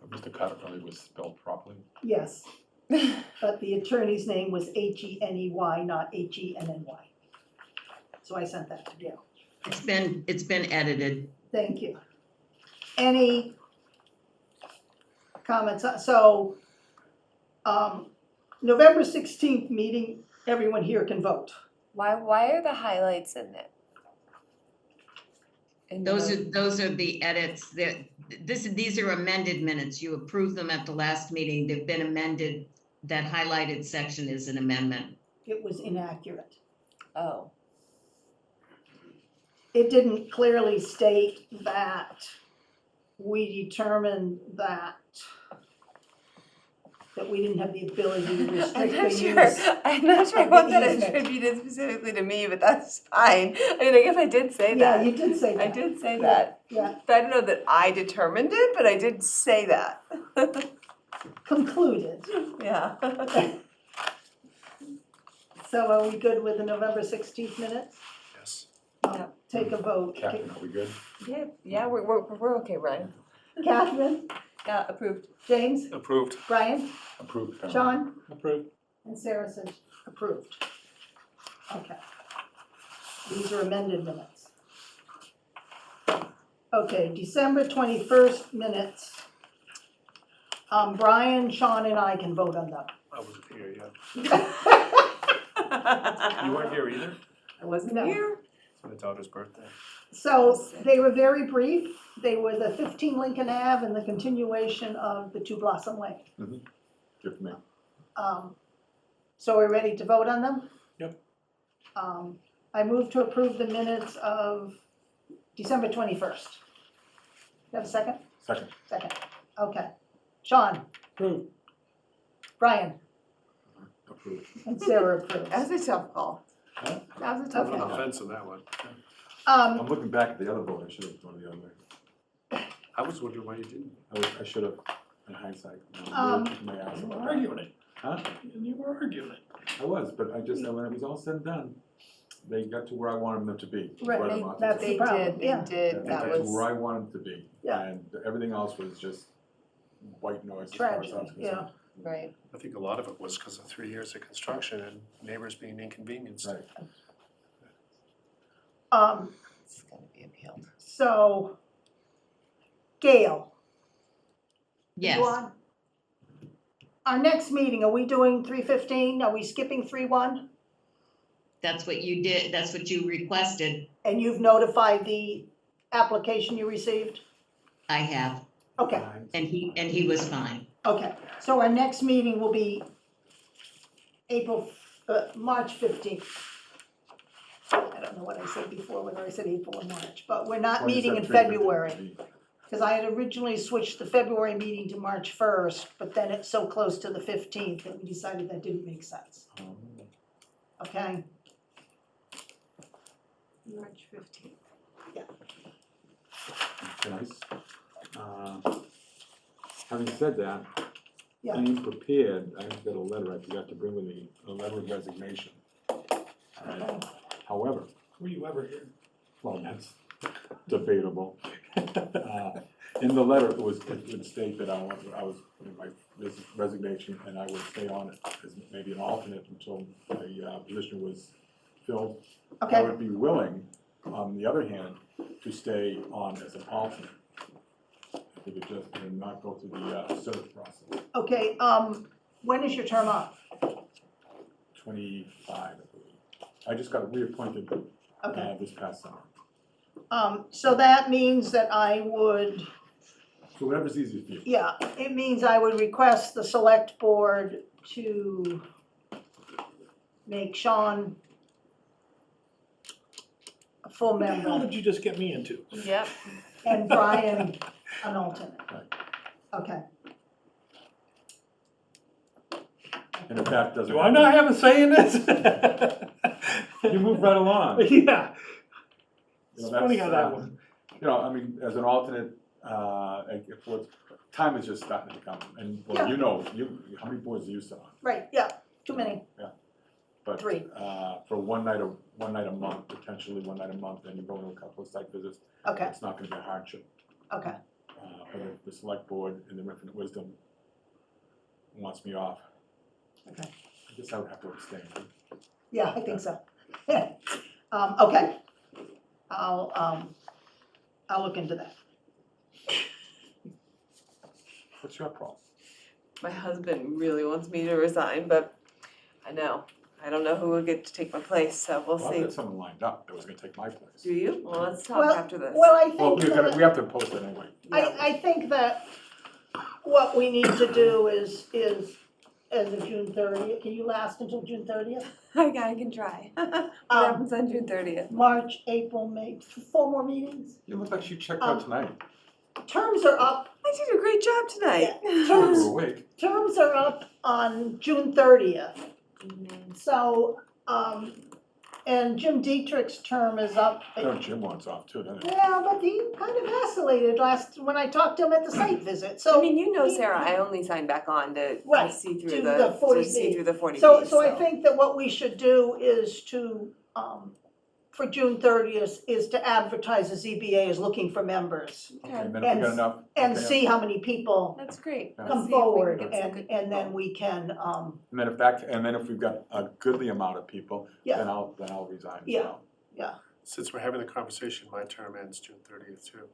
Speaker 5: Mr. Cardarelli was spelled properly.
Speaker 1: Yes, but the attorney's name was Heney, not Henny. So I sent that to Gail.
Speaker 13: It's been edited.
Speaker 1: Thank you. Any comments? So, November 16th meeting, everyone here can vote.
Speaker 3: why are the highlights in there? In the-
Speaker 13: Those are the edits that, these are amended minutes. You approved them at the last meeting. They've been amended. That highlighted section is an amendment.
Speaker 1: It was inaccurate.
Speaker 3: Oh,
Speaker 1: It didn't clearly state that we determined that we didn't have the ability to restrict the use.
Speaker 6: I'm not sure I
Speaker 1: of
Speaker 6: want
Speaker 1: the
Speaker 6: that
Speaker 1: easement.
Speaker 6: attributed specifically to me, but that's fine. I mean, I guess I did say
Speaker 1: Yeah,
Speaker 6: that.
Speaker 1: you did say that.
Speaker 6: I did say that.
Speaker 1: Yeah,
Speaker 6: But I don't know that I determined it, but I did say that.
Speaker 1: concluded.
Speaker 6: Yeah.
Speaker 1: So are we good with the November 16th minutes?
Speaker 4: Yes.
Speaker 1: I'll take a vote.
Speaker 5: Captain, are we good?
Speaker 6: Yeah, we're okay, Ryan.
Speaker 1: Catherine,
Speaker 6: Yeah, approved.
Speaker 1: James,
Speaker 4: Approved.
Speaker 1: Brian,
Speaker 5: Approved. Karen.
Speaker 1: Sean,
Speaker 4: Approved.
Speaker 1: and Sarah says approved. Okay. These are amended minutes. Okay, December 21st minutes. Brian, Sean, and I can vote on them.
Speaker 4: I wasn't here yet. You weren't here either?
Speaker 6: I wasn't
Speaker 1: No.
Speaker 6: here.
Speaker 4: It's my daughter's birthday.
Speaker 1: So they were very brief. They were the 15 Lincoln Ave and the continuation of the 2 Blossom Lane.
Speaker 5: Good for me.
Speaker 1: So we're ready to vote on them?
Speaker 4: Yep.
Speaker 1: I move to approve the minutes of December 21st. You have a second?
Speaker 5: Second.
Speaker 1: Second. Okay. Sean?
Speaker 4: Approved.
Speaker 1: Brian?
Speaker 5: Approved.
Speaker 1: And Sarah approves.
Speaker 6: That was a tough call.
Speaker 5: Huh?
Speaker 6: That was a tough
Speaker 1: Okay.
Speaker 6: call.
Speaker 4: No offense on that one.
Speaker 5: I'm looking back at the other vote, I should have gone the other way.
Speaker 4: I was wondering why you didn't.
Speaker 5: I should have, in hindsight. My ass
Speaker 4: You were
Speaker 5: off.
Speaker 4: arguing it.
Speaker 5: Huh?
Speaker 4: You were arguing it.
Speaker 5: I was, but I just, when it was all said and done, they got to where I wanted them to be.
Speaker 1: Right,
Speaker 5: Right about
Speaker 1: that's
Speaker 5: it.
Speaker 1: the problem, yeah.
Speaker 6: They
Speaker 5: They
Speaker 6: that
Speaker 5: got to
Speaker 6: was.
Speaker 5: where I wanted them to be.
Speaker 1: Yeah.
Speaker 5: And everything else was just white noise as far as I was
Speaker 1: Tragedy,
Speaker 5: concerned.
Speaker 1: yeah.
Speaker 6: Right.
Speaker 4: I think a lot of it was because of 3 years of construction and neighbors being inconvenienced.
Speaker 5: Right.
Speaker 6: It's gonna be appealed.
Speaker 1: So, Gail?
Speaker 13: Yes.
Speaker 1: you on? Our next meeting, are we doing 3:15? Are we skipping 3:1?
Speaker 13: That's what you did, that's what you requested.
Speaker 1: And you've notified the application you received?
Speaker 13: I have,
Speaker 1: Okay,
Speaker 13: and he was fine.
Speaker 1: okay. So our next meeting will be March 15th. I don't know what I said before, whether I said April or March, but we're not meeting in
Speaker 5: 27th,
Speaker 1: February. Because I had originally switched the February meeting to March 1st, but then it's so close to the 15th that we decided that didn't make sense, okay?
Speaker 6: March 15th.
Speaker 5: Nice. Having said that,
Speaker 1: Yeah.
Speaker 5: being prepared, I got a letter I forgot to bring with me, a letter of resignation. However,
Speaker 4: Were you ever here?
Speaker 5: well, that's debatable. In the letter, it would state that I was in my resignation and I would stay on it as maybe an alternate until a position was filled. I
Speaker 1: Okay,
Speaker 5: would be willing, on the other hand, to stay on as an alternate. If we could just not go through the search process.
Speaker 1: okay, when is your term up?
Speaker 5: 25, I believe. I just got reappointed
Speaker 1: Okay,
Speaker 5: this past summer.
Speaker 1: So that means that I would,
Speaker 5: So whatever's easy for you.
Speaker 1: yeah, it means I would request the select board to make Sean a full
Speaker 9: What the hell
Speaker 1: member
Speaker 9: did you just get me into?
Speaker 3: Yep.
Speaker 1: and Brian an alternate. Okay.
Speaker 5: And if that doesn't.
Speaker 9: Do I not have a say in this?
Speaker 5: You move right along.
Speaker 9: Yeah.
Speaker 5: You
Speaker 9: It's
Speaker 5: know,
Speaker 9: funny
Speaker 5: that's,
Speaker 9: how that one.
Speaker 5: You know, I mean, as an alternate, if what, time is just starting to come, and, well, you know, how many boards do you sit on?
Speaker 1: Right, yeah, too many.
Speaker 5: But,
Speaker 1: 3.
Speaker 5: for one night a month, potentially one night a month, and you go to a couple of site visits,
Speaker 1: Okay,
Speaker 5: it's not gonna be a hardship.
Speaker 1: okay.
Speaker 5: But if the select board in their infinite wisdom wants me off,
Speaker 1: Okay.
Speaker 5: I guess I would have to abstain.
Speaker 1: Yeah, I think so. Okay. I'll look into that.
Speaker 5: What's your problem?
Speaker 6: My husband really wants me to resign, but I don't know who will get to take my place, so we'll
Speaker 5: Well, I've
Speaker 6: see.
Speaker 5: got someone lined up that was gonna take my place.
Speaker 6: Do you? Well, let's talk
Speaker 1: Well-
Speaker 6: after this.
Speaker 1: Well, I
Speaker 5: Well,
Speaker 1: think
Speaker 5: we have to post it anyway.
Speaker 1: I think that what we need to do is as of June 30th, can you last until June 30th?
Speaker 6: I can try. What happens on June 30th?
Speaker 1: March, April, May, 4 more meetings.
Speaker 5: You look like you checked out tonight.
Speaker 1: Terms are up,
Speaker 6: I did a great job tonight.
Speaker 5: You
Speaker 1: terms,
Speaker 5: were awake.
Speaker 1: terms are up on June 30th. So, and Jim Dietrich's term is up.
Speaker 5: No, Jim wants off too, doesn't he?
Speaker 1: Yeah, but he kind of vacillated when I talked to him at the site visit,
Speaker 6: I
Speaker 1: so.
Speaker 6: mean, you know,
Speaker 1: he-
Speaker 6: Sarah, I only signed back on to
Speaker 1: Right,
Speaker 6: see
Speaker 1: to
Speaker 6: through
Speaker 1: the
Speaker 6: the
Speaker 1: 40B.
Speaker 6: 40B.
Speaker 1: So I think that what we should do is to, for June 30th, is to advertise the ZBA is looking for members.
Speaker 5: Okay, and then if we got enough.
Speaker 1: And
Speaker 5: okay,
Speaker 1: see how many people
Speaker 6: That's great.
Speaker 5: Yeah.
Speaker 6: Let's
Speaker 1: come
Speaker 6: see if we can
Speaker 1: forward,
Speaker 6: get some good
Speaker 1: and then
Speaker 6: people.
Speaker 1: we can,
Speaker 5: And then if we've got a goodly amount of people,
Speaker 1: Yeah.
Speaker 5: then I'll resign as
Speaker 1: Yeah.
Speaker 5: well.
Speaker 4: Since we're having the conversation, my term ends June 30th too.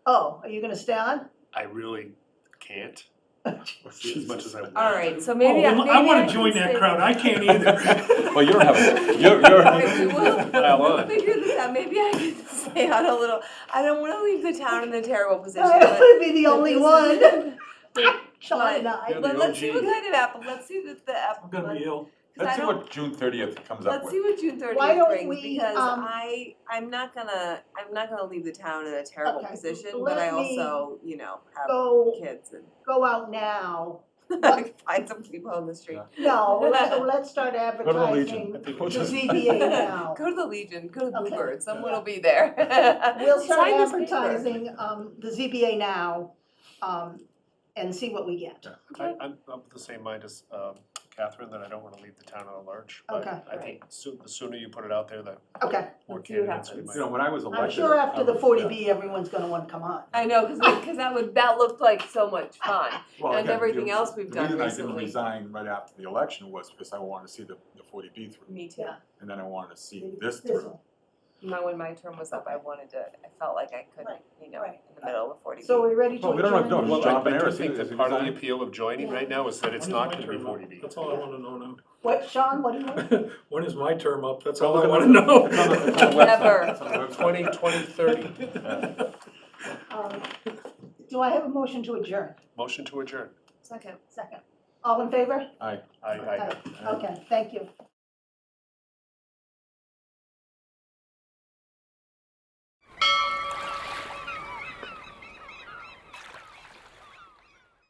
Speaker 1: oh, are you gonna stay on?
Speaker 4: I really can't, as much as I want.
Speaker 6: All right, so
Speaker 9: Oh,
Speaker 6: maybe
Speaker 9: well, I wanna
Speaker 6: can
Speaker 9: join that
Speaker 6: stay-
Speaker 9: crowd, I can't either.
Speaker 5: Well, you don't have, you're,
Speaker 6: All right, we will
Speaker 4: But I would.
Speaker 6: figure this out. Maybe I can stay on a little. I don't want to leave the town in a terrible position.
Speaker 1: I
Speaker 6: but-
Speaker 1: would be the
Speaker 6: but
Speaker 1: only
Speaker 6: this
Speaker 1: one.
Speaker 6: is-
Speaker 1: Sean and I.
Speaker 4: You're the
Speaker 6: But let's see
Speaker 4: OG.
Speaker 6: what kind of apple. Let's see what the apple.
Speaker 9: I'm gonna be ill.
Speaker 5: let's see
Speaker 6: I don't-
Speaker 5: what June 30th comes up
Speaker 6: Let's
Speaker 5: with.
Speaker 6: see what June 30th
Speaker 1: Why don't
Speaker 6: brings
Speaker 1: we,
Speaker 6: because
Speaker 1: um,
Speaker 6: I'm not gonna leave the town in a terrible
Speaker 1: Okay,
Speaker 6: position,
Speaker 1: let
Speaker 6: but I
Speaker 1: me
Speaker 6: also have
Speaker 1: Go,
Speaker 6: kids and
Speaker 1: go out now.
Speaker 6: find some people on the street.
Speaker 1: No, let's start
Speaker 5: Legion.
Speaker 1: advertising
Speaker 4: I think
Speaker 1: the
Speaker 4: we'll just-
Speaker 1: ZBA now.
Speaker 6: Go to the Legion, go to the
Speaker 1: Okay.
Speaker 6: Bluebird, someone will be there.
Speaker 1: We'll start
Speaker 6: Sign this paper.
Speaker 1: advertising, the ZBA now, and see what we get.
Speaker 4: I'm of the same mind as Catherine, that I don't wanna leave the town at large. But
Speaker 1: Okay.
Speaker 4: I think the sooner you put it out there, the
Speaker 1: Okay,
Speaker 4: more
Speaker 6: Let's see what
Speaker 4: candidates we
Speaker 6: happens.
Speaker 4: might.
Speaker 5: You know, when I was elected.
Speaker 1: I'm sure after the
Speaker 5: I was-
Speaker 1: 40B, everyone's gonna wanna come on.
Speaker 6: I know, cause that looked like so much fun.
Speaker 5: Well,
Speaker 6: and
Speaker 5: again,
Speaker 6: everything else we've done
Speaker 5: The reason I
Speaker 6: recently.
Speaker 5: didn't resign right after the election was because I wanted to see the 40B through,
Speaker 6: Me too.
Speaker 1: Yeah.
Speaker 5: and then I wanted to see this
Speaker 1: This
Speaker 5: through.
Speaker 1: one.
Speaker 6: When my term was up, I felt like I could,
Speaker 1: Right,
Speaker 6: you know,
Speaker 1: right.
Speaker 6: in the middle of 40B.
Speaker 1: So are we ready to
Speaker 5: Well, we don't have to do it.
Speaker 1: adjourn?
Speaker 4: Well,
Speaker 5: John
Speaker 4: I do
Speaker 5: Benares,
Speaker 4: think
Speaker 5: he-
Speaker 4: that
Speaker 5: he
Speaker 4: part of the
Speaker 5: resigned.
Speaker 4: appeal of joining right now is that it's
Speaker 9: When is
Speaker 4: not
Speaker 9: my
Speaker 4: gonna be
Speaker 9: term up?
Speaker 4: 40B.
Speaker 9: That's all I wanna know now.
Speaker 1: What, Sean, what do you want?
Speaker 9: When is my term up? That's
Speaker 5: Well,
Speaker 9: all I
Speaker 5: look
Speaker 9: wanna
Speaker 5: at
Speaker 9: know.
Speaker 5: It's on the website.
Speaker 6: Never.
Speaker 5: It's on the website.
Speaker 4: 2030.
Speaker 1: Do I have a motion to adjourn?
Speaker 4: Motion to adjourn.
Speaker 6: Second.
Speaker 1: Second. All in favor?
Speaker 5: Aye.
Speaker 4: I
Speaker 1: Okay, thank you.